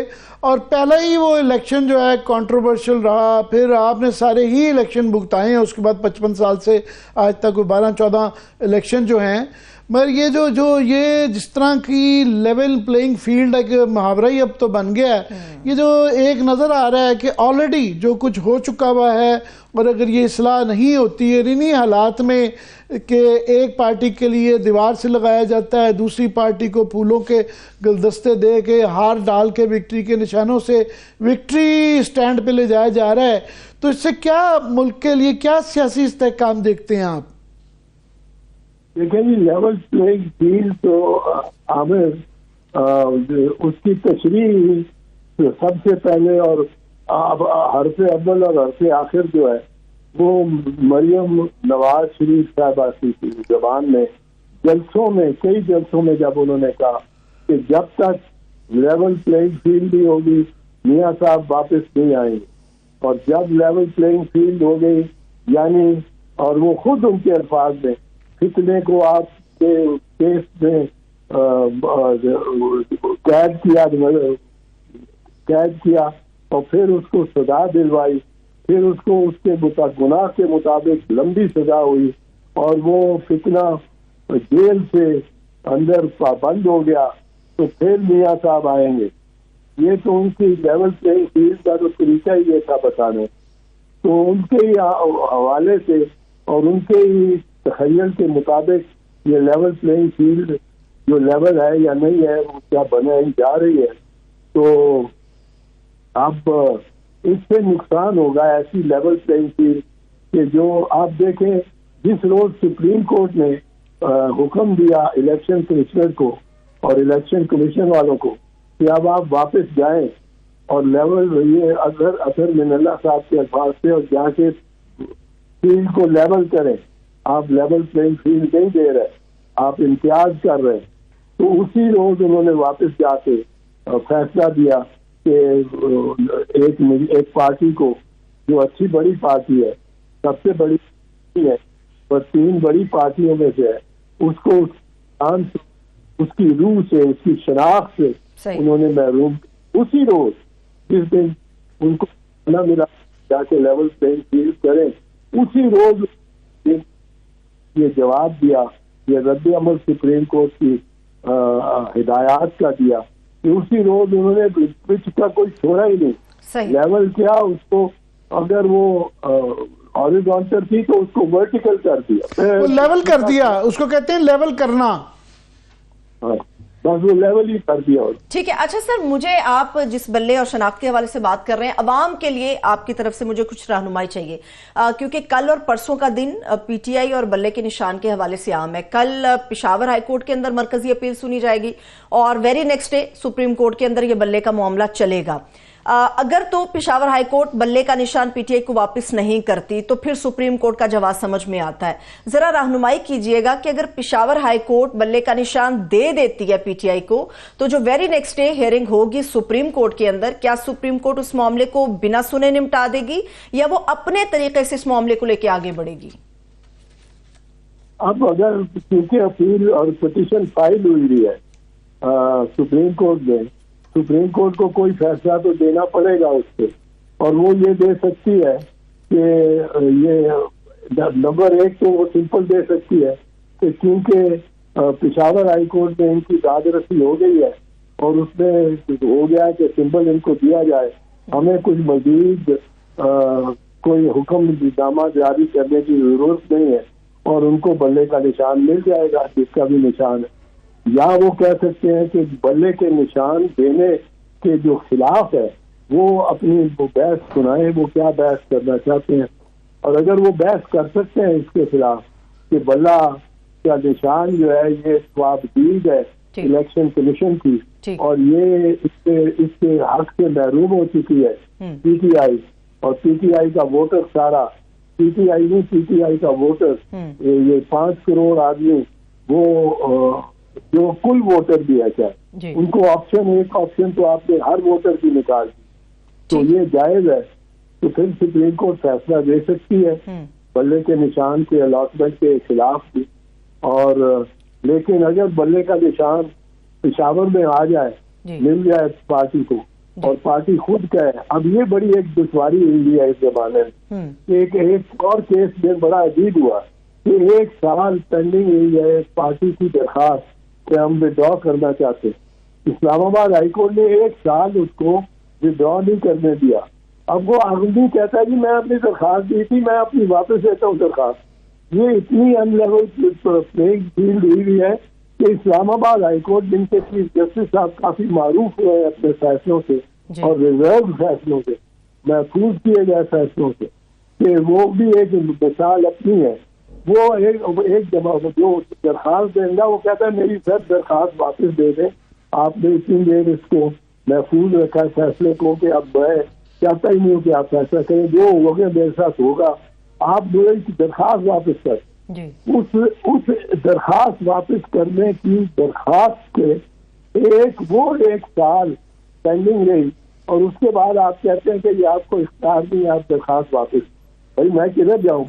اور پہلا ہی وہ الیکشن جو ہے کنٹروورشل رہا پھر آپ نے سارے ہی الیکشن بھگتائے ہیں اس کے بعد 55 سال سے آج تک کوئی 12-14 الیکشن جو ہیں مگر یہ جو یہ جس طرح کی لیول پلینگ فیلڈ ہے کہ محاورہ ہی اب تو بن گیا ہے یہ جو ایک نظر آ رہا ہے کہ آلریڈی جو کچھ ہو چکا ہوا ہے اور اگر یہ اصلاح نہیں ہوتی ہے انہی حالات میں کہ ایک پارٹی کے لیے دیوار سے لگایا جاتا ہے دوسری پارٹی کو پھولوں کے گلدستے دے کے ہار ڈال کے وکٹری کے نشانوں سے وکٹری سٹینڈ پہ لے جایا جا رہا ہے تو اس سے کیا ملک کے لیے کیا سیاسی استحکام دیکھتے ہیں آپ؟ دیکھیں جی لیول پلینگ فیلڈ تو عامر اس کی تشریح سب سے پہلے اور حرف اول اور حرف آخر جو ہے وہ مریم نواز شریف صاحبہ کی زبان میں جلسوں میں کئی جلسوں میں جب انہوں نے کہا کہ جب تک لیول پلینگ فیلڈ بھی ہوگی میاں صاحب واپس نہیں آئیں گے اور جب لیول پلینگ فیلڈ ہو گئی یعنی اور وہ خود ان کے الفاظ میں فتنے کو آپ کے کیس میں قید کیا اور پھر اس کو سزا دلوائی پھر اس کو اس کے گناہ کے مطابق لمبی سزا ہوئی اور وہ فتنہ جیل سے اندر بند ہو گیا تو پھر میاں صاحب آئیں گے. یہ تو ان کی لیول پلینگ فیلڈ کا تو طریقہ ہی یہ تھا بتانے. تو ان کے ہی حوالے سے اور ان کے ہی تخیل کے مطابق یہ لیول پلینگ فیلڈ جو لیول ہے یا نہیں ہے وہ کیا بنے جا رہی ہے. تو اب اس سے نقصان ہوگا ایسی لیول پلینگ فیلڈ کہ جو آپ دیکھیں جس روز سپریم کورٹ نے حکم دیا الیکشن کمشنر کو اور الیکشن کمیشن والوں کو کہ اب آپ واپس جائیں اور لیول یہ اظہر من اللہ صاحب کے الفاظ سے اور جا کے فیلڈ کو لیول کریں. آپ لیول پلینگ فیلڈ نہیں دے رہے, آپ امتیاز کر رہے. تو اسی روز انہوں نے واپس جا کے فیصلہ دیا کہ ایک پارٹی کو جو اچھی بڑی پارٹی ہے, سب سے بڑی ہے اور 3 بڑی پارٹیوں میں سے ہے, اس کو اس کی روح سے, اس کی شناخت سے انہوں نے محروم. اسی روز جس دن ان کو نہ ملا جا کے لیول پلینگ فیلڈ کریں, اسی روز یہ جواب دیا, یہ رد عمل سپریم کورٹ کی ہدایات کا دیا کہ اسی روز انہوں نے پچ کا کوئی چھوڑا ہی نہیں. لیول کیا اس کو, اگر وہ ہاریزونٹل تھی تو اس کو ورٹیکل کر دیا, لیول کر دیا. اس کو کہتے ہیں لیول کرنا. بس وہ لیول ہی کر دیا. ٹھیک ہے. اچھا سر, مجھے آپ جس بلے اور شناخت کے حوالے سے بات کر رہے ہیں, عوام کے لیے آپ کی طرف سے مجھے کچھ رہنمائی چاہیے, کیونکہ کل اور پرسوں کا دن پی ٹی آئی اور بلے کے نشان کے حوالے سے عام ہے. کل پشاور ہائی کورٹ کے اندر مرکزی اپیل سنی جائے گی اور very next day supreme court کے اندر یہ بلے کا معاملہ چلے گا. اگر تو پشاور ہائی کورٹ بلے کا نشان پی ٹی آئی کو واپس نہیں کرتی تو پھر سپریم کورٹ کا جواب سمجھ میں آتا ہے. ذرا رہنمائی کیجئے گا کہ اگر پشاور ہائی کورٹ بلے کا نشان دے دیتی ہے پی ٹی آئی کو تو جو ویری نیکسٹ ڈے ہیئرنگ ہوگی سپریم کورٹ کے اندر, کیا سپریم کورٹ اس معاملے کو بنا سنے نمٹا دے گی یا وہ اپنے طریقے سے اس معاملے کو لے کے آگے بڑھے گی؟ اب اگر کیونکہ اپیل اور پٹیشن فائل ہوئی ہے سپریم کورٹ میں, سپریم کورٹ کو کوئی فیصلہ تو دینا پڑے گا اس پہ, اور وہ یہ دے سکتی ہے کہ یہ نمبر 1 تو وہ سمپل دے سکتی ہے کہ کیونکہ پشاور ہائی کورٹ میں ان کی داد رسی ہو گئی ہے اور اس میں ہو گیا کہ سمپل ان کو دیا جائے, ہمیں کچھ مزید کوئی حکم نامہ جاری کرنے کی ضرورت نہیں ہے اور ان کو بلے کا نشان مل جائے گا جس کا بھی نشان ہے. یا وہ کہہ سکتے ہیں کہ بلے کے نشان دینے کے جو خلاف ہے وہ اپنی بحث سنائیں, وہ کیا بحث کرنا چاہتے ہیں. اور اگر وہ بحث کر سکتے ہیں اس کے خلاف کہ بلہ کا نشان جو ہے یہ ثواب دید ہے الیکشن کمیشن کی اور یہ اس کے حق سے محروم ہو چکی ہے پی ٹی آئی, اور پی ٹی آئی کا ووٹر سارا, پی ٹی آئی نہیں پی ٹی آئی کا ووٹر یہ 5 کروڑ آدمی وہ جو کل ووٹر بھی ہے چاہے ان کو ایک آپشن تو آپ نے ہر ووٹر کی نکال دی, تو یہ جائز ہے. تو پھر سپریم کورٹ فیصلہ دے سکتی ہے بلے کے نشان کے الاٹمنٹ کے خلاف بھی. اور لیکن اگر بلے کا نشان پشاور میں آ جائے, مل جائے پارٹی کو اور پارٹی خود کہے, اب یہ بڑی ایک دشواری ہوئی ہے اس زمانے میں. ایک اور کیس میں بڑا عجیب ہوا کہ 1 سال پینڈنگ ہوئی ہے پارٹی کی درخواست کہ ہم وڈرا کرنا چاہتے. اسلام آباد ہائی کورٹ نے 1 سال اس کو وڈرا نہیں کرنے دیا. اب وہ آدمی کہتا ہے جی میں اپنی درخواست دی تھی, میں اپنی واپس لیتا ہوں درخواست. یہ اتنی ان لیول پلینگ فیلڈ ہوئی ہے کہ اسلام آباد ہائی کورٹ جن کے چیف جسٹس صاحب کافی معروف ہوئے اپنے فیصلوں سے اور ریزرو فیصلوں سے, محفوظ کیے گئے فیصلوں سے, کہ وہ بھی ایک مثال اپنی ہے. وہ ایک جو درخواست دیں گا وہ کہتا ہے میری سر درخواست واپس دے دیں, آپ نے اتنی دیر اس کو محفوظ رکھا ہے فیصلے کو کہ اب میں چاہتا ہی نہیں ہوں کہ آپ فیصلہ کریں, جو ہوگا میرے ساتھ ہوگا, آپ درخواست واپس کر. اس درخواست واپس کرنے کی درخواست کے 1 سال پینڈنگ رہی اور اس کے بعد آپ کہتے ہیں کہ یہ آپ کو اختیار نہیں, آپ درخواست واپس. بھائی میں کدھر جاؤں,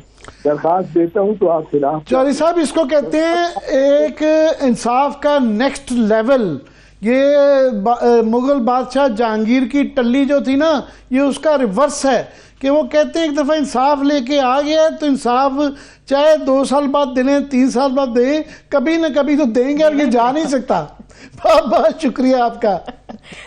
درخواست دیتا ہوں تو آپ خلاف. چودھری صاحب اس کو کہتے ہیں ایک انصاف کا نیکسٹ لیول. یہ مغل بادشاہ جہانگیر کی ٹلی جو تھی نا, یہ اس کا ریورس ہے کہ وہ کہتے ہیں ایک دفعہ انصاف لے کے آ گیا تو انصاف چاہے 2 سال بعد دیں 3 سال بعد دیں، کبھی نہ کبھی تو دیں گے، اور یہ جا نہیں سکتا. بہت بہت شکریہ آپ کا.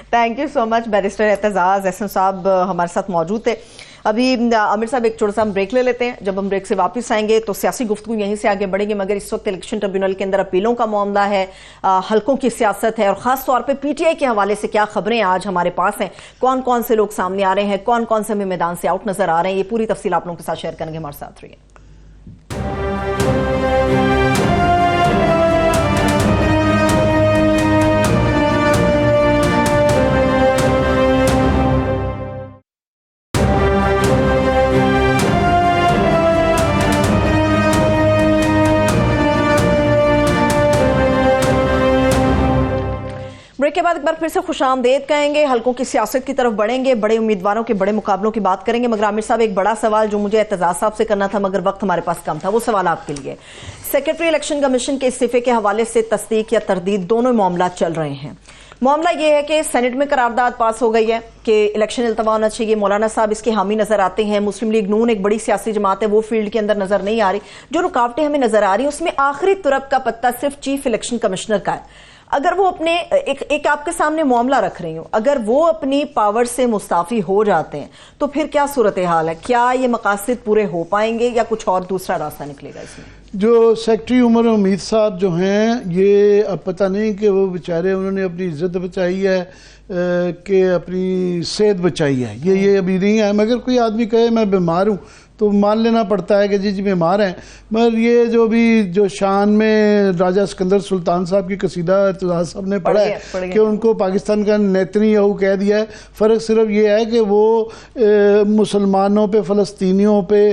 Thank you so much barrister Aitzaz Ahsan صاحب ہمارے ساتھ موجود تھے. ابھی عامر صاحب ایک چھوٹا سا ہم بریک لے لیتے ہیں. جب ہم بریک سے واپس آئیں گے تو سیاسی گفتگو یہیں سے آگے بڑھیں گے، مگر اس وقت الیکشن ٹریبیونل کے اندر اپیلوں کا معاملہ ہے، حلقوں کی سیاست ہے، اور خاص طور پہ پی ٹی آئی کے حوالے سے کیا خبریں آج ہمارے پاس ہیں، کون کون سے لوگ سامنے آ رہے ہیں، کون کون سے ہمیں میدان سے آؤٹ نظر آ رہے ہیں، یہ پوری تفصیل آپ لوگوں کے ساتھ شیئر کریں گے. ہمارے ساتھ رہیے. بریک کے بعد ایک بار پھر سے خوش آمدید کہیں گے. حلقوں کی سیاست کی طرف بڑھیں گے، بڑے امیدواروں کے بڑے مقابلوں کی بات کریں گے. مگر عامر صاحب ایک بڑا سوال جو مجھے اعتزاز صاحب سے کرنا تھا مگر وقت ہمارے پاس کم تھا، وہ سوال آپ کے لیے. سیکرٹری الیکشن کمیشن کے استعفے کے حوالے سے تصدیق یا تردید دونوں معاملات چل رہے ہیں. معاملہ یہ ہے کہ سینٹ میں قرارداد پاس ہو گئی ہے کہ الیکشن التوا ہونا چاہیے. مولانا صاحب اس کے حامی نظر آتے ہیں. مسلم لیگ نون ایک بڑی سیاسی جماعت ہے، وہ فیلڈ کے اندر نظر نہیں آ رہی. جو رکاوٹیں ہمیں نظر آ رہی ہیں اس میں آخری طرف کا پتہ صرف چیف الیکشن کمشنر کا ہے. اگر وہ اپنے ایک آپ کے سامنے معاملہ رکھ رہی ہوں، اگر وہ اپنی پاور سے مستعفی ہو جاتے ہیں تو پھر کیا صورتحال ہے؟ کیا یہ مقاصد پورے ہو پائیں گے یا کچھ اور دوسرا راستہ نکلے گا اس میں؟ جو سیکٹری عمر امید صاحب جو ہیں، یہ اب پتہ نہیں کہ وہ بیچارے انہوں نے اپنی عزت بچائی ہے کہ اپنی صحت بچائی ہے، یہ ابھی نہیں ہے. مگر کوئی آدمی کہے میں بیمار ہوں تو مان لینا پڑتا ہے کہ جی بیمار ہیں. مگر یہ جو شان میں راجہ اسکندر سلطان صاحب کی قصیدہ اعتزاز صاحب نے پڑھا ہے کہ ان کو پاکستان کا نیتنی یہو کہہ دیا ہے. فرق صرف یہ ہے کہ وہ مسلمانوں پہ، فلسطینیوں پہ،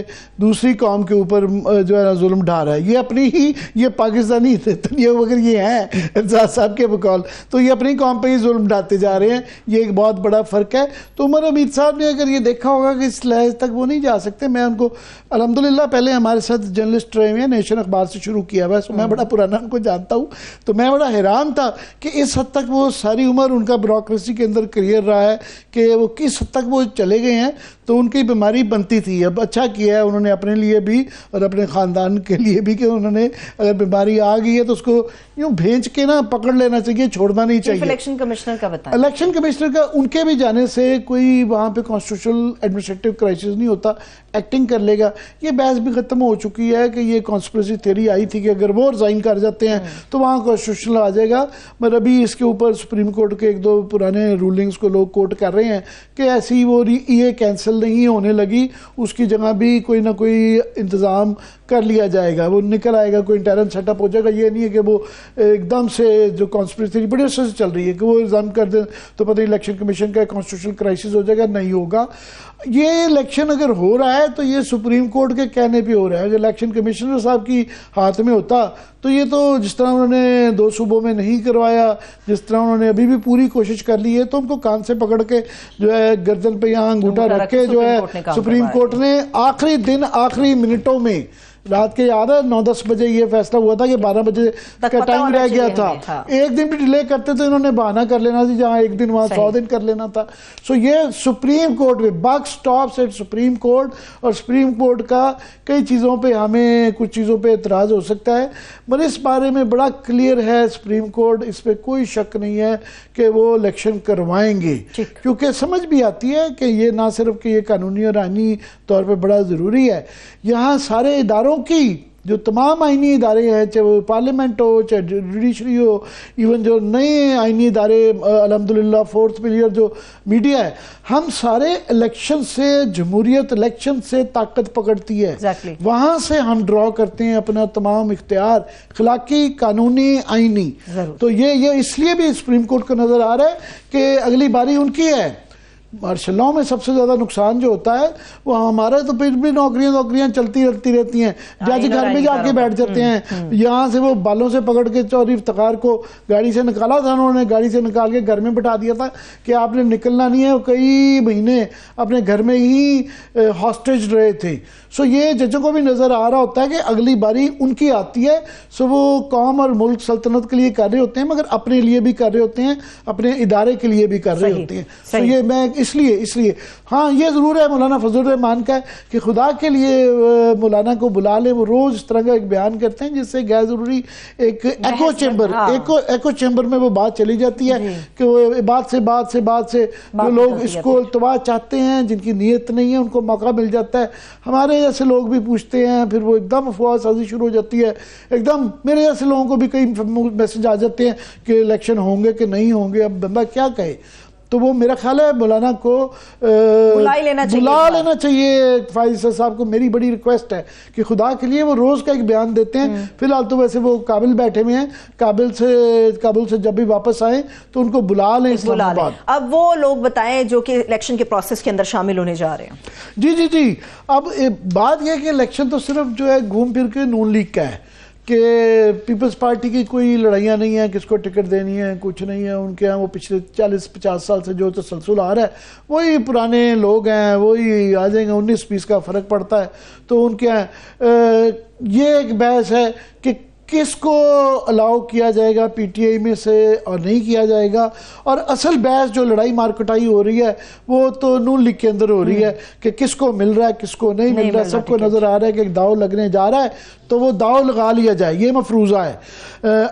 دوسری قوم کے اوپر جو ہے ظلم ڈھا رہا ہے. یہ اپنی ہی، یہ پاکستانی اگر یہ ہیں اعتزاز صاحب کے بقول تو یہ اپنی قوم پہ ہی ظلم ڈھاتے جا رہے ہیں. یہ ایک بہت بڑا فرق ہے. تو عمر امید صاحب نے اگر یہ دیکھا ہوگا کہ اس لحاظ تک وہ نہیں جا سکتے. میں کو الحمدللہ پہلے ہمارے ساتھ جرنلسٹ رہے ہوئے ہیں، نیشن اخبار سے شروع کیا ہوا ہے، میں بڑا پرانا ان کو جانتا ہوں. تو میں بڑا حیران تھا کہ اس حد تک وہ ساری عمر ان کا بیوروکریسی کے اندر کریئر رہا ہے کہ وہ کس حد تک وہ چلے گئے ہیں. تو ان کی بیماری بنتی تھی. اب اچھا کیا ہے انہوں نے اپنے لیے بھی اور اپنے خاندان کے لیے بھی کہ انہوں نے اگر بیماری آ گئی ہے تو اس کو یوں بھیج کے نا پکڑ لینا چاہیے، چھوڑنا نہیں چاہیے. الیکشن کمشنر کا بتائیں. الیکشن کمشنر کا ان کے بھی جانے سے کوئی وہاں پہ کانسٹیٹیوشنل ایڈمنسٹریٹو کرائسس نہیں ہوتا، ایکٹنگ کر لے گا. یہ بحث بھی ختم ہو چکی ہے کہ یہ کانسپریسی تھیوری آئی تھی کہ اگر وہ ریزائن کر جاتے ہیں تو وہاں کانسٹیٹیوشنل آ جائے گا. مگر ابھی اس کے اوپر سپریم کورٹ کے 1-2 پرانے رولنگز کو لوگ کوٹ کر رہے ہیں کہ ایسی وہ یہ کینسل نہیں ہونے لگی، اس کی جگہ بھی کوئی نہ کوئی انتظام کر لیا جائے گا، وہ نکل آئے گا، کوئی انٹرن سیٹ اپ ہو جائے گا. یہ نہیں ہے کہ وہ ایک دم سے جو کانسپریسی تھیوری بڑی عرصے سے چل رہی ہے کہ وہ الزام کر دیں تو پتہ الیکشن کمیشن کا کانسٹیٹیوشنل کرائسس ہو جائے گا. نہیں ہوگا. یہ الیکشن اگر ہو رہا ہے تو یہ سپریم کورٹ کے کہنے پہ ہو رہا ہے. اگر الیکشن کمیشنر صاحب کی ہاتھ میں ہوتا تو یہ تو جس طرح انہوں نے 2 صوبوں میں نہیں کروایا، جس طرح انہوں نے ابھی بھی پوری کوشش کر لی ہے، تو ان کو کان سے پکڑ کے جو ہے گردن پہ یہاں انگوٹھا رکھ کے جو ہے سپریم کورٹ نے آخری دن، آخری منٹوں میں، رات کے یاد ہے 9-10 بجے یہ فیصلہ ہوا تھا کہ 12 بجے کا ٹائم رہ گیا تھا. ایک دن بھی ڈیلے کرتے تو انہوں نے بہانہ کر لینا تھا، جہاں ایک دن وہاں 100 دن کر لینا تھا. سو یہ سپریم کورٹ میں بک سٹاپس ایٹ سپریم کورٹ، اور سپریم کورٹ کا کئی چیزوں پہ ہمیں کچھ چیزوں پہ اعتراض ہو سکتا ہے، مگر اس بارے میں بڑا کلیئر ہے سپریم کورٹ، اس پہ کوئی شک نہیں ہے کہ وہ الیکشن کروائیں گے. کیونکہ سمجھ بھی آتی ہے کہ یہ نہ صرف کہ یہ قانونی اور آئینی طور پہ بڑا ضروری ہے، یہاں سارے اداروں کی جو تمام آئینی ادارے ہیں، چاہے وہ پارلیمنٹ ہو، چاہے جوڈیشری ہو، ایون جو نئے آئینی ادارے الحمدللہ 4th پلیئر جو میڈیا ہے، ہم سارے الیکشن سے، جمہوریت الیکشن سے طاقت پکڑتی ہے. وہاں سے ہم ڈرا کرتے ہیں اپنا تمام اختیار، اخلاقی، قانونی، آئینی. تو یہ اس لیے بھی سپریم کورٹ کو نظر آ رہا ہے کہ اگلی باری ان کی ہے. مارشل لاء میں سب سے زیادہ نقصان جو ہوتا ہے وہ ہمارا، تو پھر بھی نوکریاں چلتی رہتی ہیں. جج گھر میں جا کے بیٹھ جاتے ہیں. یہاں سے وہ بالوں سے پکڑ کے چوہدری افتخار کو گاڑی سے نکالا تھا، انہوں نے گاڑی سے نکال کے گھر میں بٹھا دیا تھا کہ آپ نے نکلنا نہیں ہے. وہ کئی مہینے اپنے گھر میں ہی ہاسٹیج رہے تھے. سو یہ ججوں کو بھی نظر آ رہا ہوتا ہے کہ اگلی باری ان کی آتی ہے. سو وہ قوم اور ملک سلطنت کے لیے کر رہے ہوتے ہیں، مگر اپنے لیے بھی کر رہے ہوتے ہیں، اپنے ادارے کے لیے بھی کر رہے ہوتے ہیں. سو یہ میں اس لیے ہاں یہ ضرور ہے مولانا فضل الرحمان کا ہے کہ خدا کے لیے مولانا کو بلا لے. وہ روز اس طرح کا ایک بیان کرتے ہیں جس سے غیر ضروری ایک ایکو چیمبر میں وہ بات چلی جاتی ہے کہ وہ بات سے جو لوگ اس کو التوا چاہتے ہیں, جن کی نیت نہیں ہے, ان کو موقع مل جاتا ہے. ہمارے جیسے لوگ بھی پوچھتے ہیں, پھر وہ ایک دم افواہ سازی شروع ہو جاتی ہے. ایک دم میرے جیسے لوگوں کو بھی کئی میسج آ جاتے ہیں کہ الیکشن ہوں گے کہ نہیں ہوں گے, اب بندہ کیا کہے. تو وہ میرا خیال ہے مولانا کو بلا لینا چاہیے. فائز صاحب کو میری بڑی ریکویسٹ ہے کہ خدا کے لیے وہ روز کا ایک بیان دیتے ہیں. فی الحال تو ویسے وہ کابل بیٹھے ہوئے ہیں, کابل سے جب بھی واپس آئیں تو ان کو بلا لیں اسلام آباد. اب وہ لوگ بتائیں جو کہ الیکشن کے پروسیس کے اندر شامل ہونے جا رہے ہیں. جی اب بات یہ کہ الیکشن تو صرف جو ہے گھوم پھر کے نون لیگ کا ہے کہ پیپلز پارٹی کی کوئی لڑائیاں نہیں ہیں, کس کو ٹکٹ دینی ہے, کچھ نہیں ہے. ان کے ہاں وہ پچھلے 40-50 سال سے جو تسلسل آ رہا ہے وہی پرانے لوگ ہیں, وہی آ جائیں گے. 19-20 کا فرق پڑتا ہے. تو ان کے یہ ایک بحث ہے کہ کس کو الاؤ کیا جائے گا پی ٹی آئی میں سے اور نہیں کیا جائے گا. اور اصل بحث جو لڑائی مارکٹائی ہو رہی ہے وہ تو نون لیگ کے اندر ہو رہی ہے کہ کس کو مل رہا ہے کس کو نہیں مل رہا ہے. سب کو نظر آ رہا ہے کہ ایک داؤ لگنے جا رہا ہے تو وہ داؤ لگا لیا جائے, یہ مفروضہ ہے.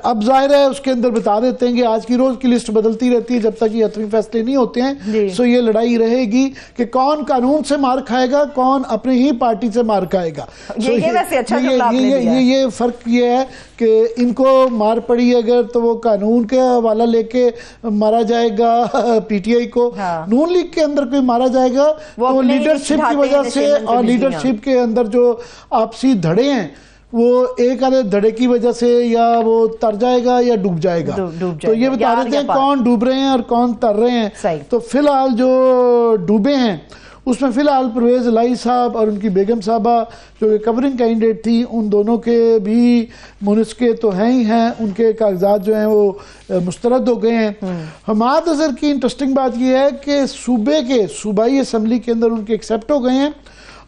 اب ظاہر ہے اس کے اندر بتا دیتے ہیں کہ آج کی روز کی لسٹ بدلتی رہتی ہے جب تک یہ حتمی فیصلے نہیں ہوتے ہیں. سو یہ لڑائی رہے گی کہ کون قانون سے مار کھائے گا, کون اپنی ہی پارٹی سے مار کھائے گا. یہ فرق یہ ہے کہ ان کو مار پڑی اگر تو وہ قانون کے حوالہ لے کے مارا جائے گا پی ٹی آئی کو. نون لیگ کے اندر کوئی مارا جائے گا تو لیڈرشپ کی وجہ سے اور لیڈرشپ کے اندر جو آپسی دھڑے ہیں وہ ایک آدھے دھڑے کی وجہ سے یا وہ تر جائے گا یا ڈوب جائے گا. تو یہ بتا دیتے ہیں کون ڈوب رہے ہیں اور کون تر رہے ہیں. تو فی الحال جو ڈوبے ہیں اس میں فی الحال پرویز الہی صاحب اور ان کی بیگم صاحبہ جو کہ کورنگ کینڈیڈیٹ تھی, ان دونوں کے بھی منسکے تو ہیں ہی ہیں. ان کے کاغذات جو ہیں وہ مسترد ہو گئے ہیں. حماد اظہر کی انٹرسٹنگ بات یہ ہے کہ صوبائی اسمبلی کے اندر ان کے ایکسیپٹ ہو گئے ہیں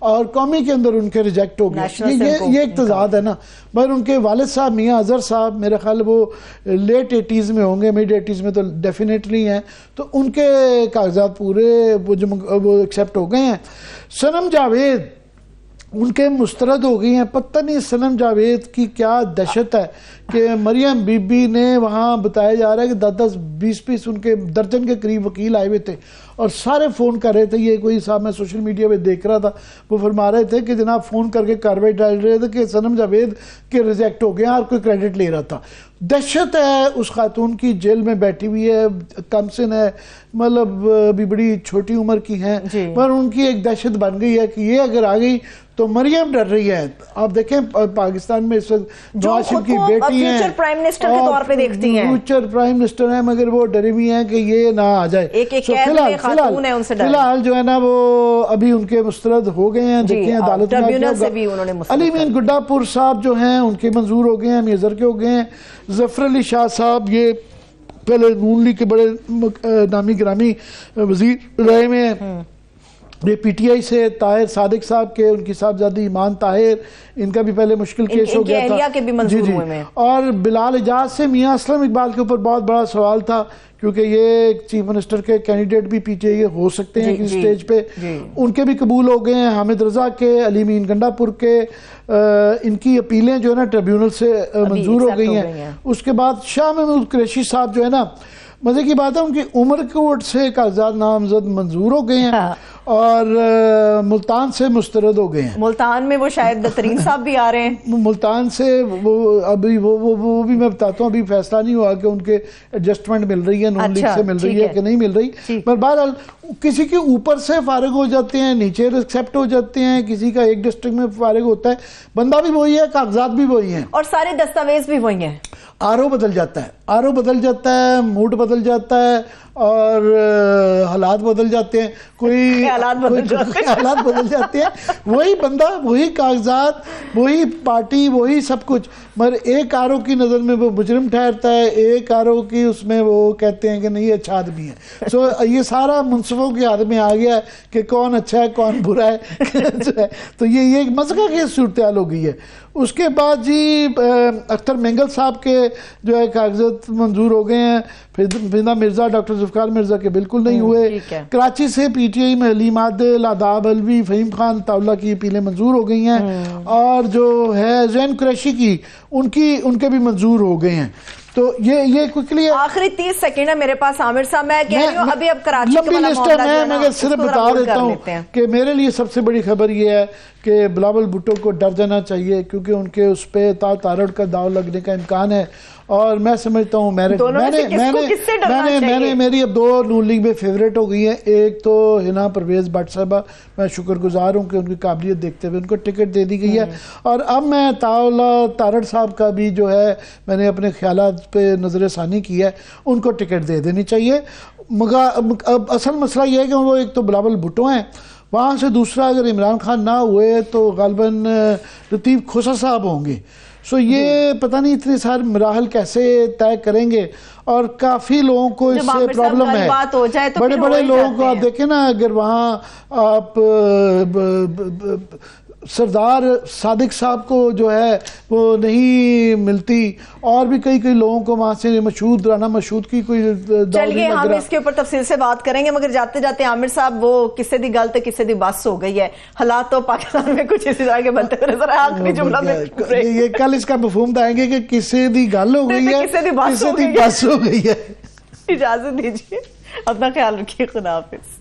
اور قومی کے اندر ان کے ریجیکٹ ہو گئے. یہ ایک تضاد ہے نا. مگر ان کے والد صاحب میاں اظہر صاحب میرے خیال وہ لیٹ 80s میں ہوں گے, مڈ 80s میں تو ڈیفینیٹلی ہیں. تو ان کے کاغذات پورے وہ ایکسیپٹ ہو گئے ہیں. صنم جاوید ان کے مسترد ہو گئی ہیں. پتہ نہیں صنم جاوید کی کیا دہشت ہے کہ مریم بی بی نے وہاں بتایا جا رہا ہے کہ 10-20 ان کے درجن کے قریب وکیل آئے ہوئے تھے اور سارے فون کر رہے تھے. یہ کوئی صاحب میں سوشل میڈیا پہ دیکھ رہا تھا, وہ فرما رہے تھے کہ جناب فون کر کے کاروائی ڈال رہے تھے کہ صنم جاوید کے ریجیکٹ ہو گیا اور کوئی کریڈٹ لے رہا تھا. دہشت ہے اس خاتون کی, جیل میں بیٹھی ہوئی ہے, کم سن ہے, مطلب بھی بڑی چھوٹی عمر کی ہیں, پر ان کی ایک دہشت بن گئی ہے کہ یہ اگر آ گئی تو مریم ڈر رہی ہے. آپ دیکھیں پاکستان میں اس وقت نواز شریف کی بیٹی ہیں, فیوچر پرائم منسٹر کے طور پہ دیکھتی ہیں, فیوچر پرائم منسٹر ہیں, مگر وہ ڈری ہوئی ہیں کہ یہ نہ آ جائے. فی الحال جو ہے نا وہ ابھی ان کے مسترد ہو گئے ہیں. دیکھیں عدالت میں علی مین گڈا پور صاحب جو ہیں ان کے منظور ہو گئے ہیں, میزر کے ہو گئے ہیں. ظفر علی شاہ صاحب یہ پہلے نون لیگ کے بڑے نامی گرامی وزیر رہے ہوئے ہیں. یہ پی ٹی آئی سے طاہر صادق صاحب کے, ان کی صاحبزادی ایمان طاہر, ان کا بھی پہلے مشکل کیس ہو گیا تھا. اور بلال اعجاز سے میاں اسلم اقبال کے اوپر بہت بڑا سوال تھا کیونکہ یہ چیف منسٹر کے کینڈیڈیٹ بھی پی ٹی آئی ہو سکتے ہیں کسی سٹیج پہ. ان کے بھی قبول ہو گئے ہیں. حامد رضا کے, علی مین گنڈا پور کے, ان کی اپیلیں جو ہے نا ٹریبیونل سے منظور ہو گئی ہیں. اس کے بعد شاہ محمود قریشی صاحب جو ہے نا, مزے کی بات ہے ان کی عمر کوٹ سے کاغذات نامزد منظور ہو گئے ہیں اور ملتان سے مسترد ہو گئے ہیں. ملتان میں وہ شاید ترین صاحب بھی آ رہے ہیں. ملتان سے وہ ابھی وہ بھی میں بتاتا ہوں, ابھی فیصلہ نہیں ہوا کہ ان کے ایڈجسٹمنٹ مل رہی ہے نون لیگ سے مل رہی ہے کہ نہیں مل رہی. پر بہرحال کسی کے اوپر سے فارغ ہو جاتے ہیں, نیچے ایکسیپٹ ہو جاتے ہیں, کسی کا ایک ڈسٹرکٹ میں فارغ ہوتا ہے. بندہ بھی وہی ہے, کاغذات بھی وہی ہیں اور سارے دستاویز بھی وہی ہیں. آرو بدل جاتا ہے, موڈ بدل جاتا ہے اور حالات بدل جاتے ہیں. کوئی خیالات بدل جاتے ہیں. خیالات بدل جاتے ہیں. وہی بندہ، وہی کاغذات، وہی پارٹی، وہی سب کچھ، مگر ایک آرو کی نظر میں وہ مجرم ٹھہرتا ہے، ایک آرو کی اس میں وہ کہتے ہیں کہ نہیں یہ اچھا آدمی ہے. سو یہ سارا منصفوں کے ہاتھ میں آ گیا ہے کہ کون اچھا ہے کون برا ہے. تو یہ ایک مذہب کی صورتحال ہو گئی ہے. اس کے بعد جی اختر مینگل صاحب کے جو ہے کاغذات منظور ہو گئے ہیں. فضا مرزا، ڈاکٹر ذوالفقار مرزا کے بالکل نہیں ہوئے. کراچی سے پی ٹی آئی میں حلیم عادل، آداب الوی، فہیم خان طاولہ کی اپیلیں منظور ہو گئی ہیں. اور جو ہے زین قریشی کی، ان کے بھی منظور ہو گئے ہیں. تو یہ کوئکلی آخری 30 سیکنڈ ہے میرے پاس عامر صاحب. میں کہہ رہی ہوں ابھی اب کراچی کا لمبی لسٹ ہے. میں صرف بتا دیتا ہوں کہ میرے لیے سب سے بڑی خبر یہ ہے کہ بلاول بھٹو کو ڈر جانا چاہیے، کیونکہ ان کے اس پہ تارڑ کا داؤ لگنے کا امکان ہے. اور میں سمجھتا ہوں میری اب 2 نون لیگ میں فیوریٹ ہو گئی ہیں. ایک تو ہنا پرویز بٹ صاحبہ، میں شکر گزار ہوں کہ ان کی قابلیت دیکھتے ہوئے ان کو ٹکٹ دے دی گئی ہے. اور اب میں تارڑ صاحب کا بھی جو ہے میں نے اپنے خیالات پہ نظر ثانی کی ہے، ان کو ٹکٹ دے دینی چاہیے. اب اصل مسئلہ یہ ہے کہ وہ ایک تو بلاول بھٹو ہیں، وہاں سے دوسرا اگر عمران خان نہ ہوئے تو غالباً لطیف کھوسا صاحب ہوں گے. سو یہ پتہ نہیں اتنے سارے مراحل کیسے طے کریں گے. اور کافی لوگوں کو اس سے پرابلم ہے. بڑے بڑے لوگوں کو آپ دیکھیں نا، اگر وہاں آپ سردار صادق صاحب کو جو ہے وہ نہیں ملتی، اور بھی کئی لوگوں کو وہاں سے مشہود رانا مشہود کی کوئی. چلیے ہم اس کے اوپر تفصیل سے بات کریں گے، مگر جاتے جاتے عامر صاحب وہ کسے دی گل تے کسے دی بس ہو گئی ہے. حالات تو پاکستان میں کچھ اسی طرح کے بنتے ہوئے نظر آئے. آخری جملہ میں یہ کل اس کا مفہوم بتائیں گے کہ کسے دی گل ہو گئی ہے، کسے دی بس ہو گئی ہے. اجازت دیجیے، اپنا خیال رکھیے. خدا حافظ.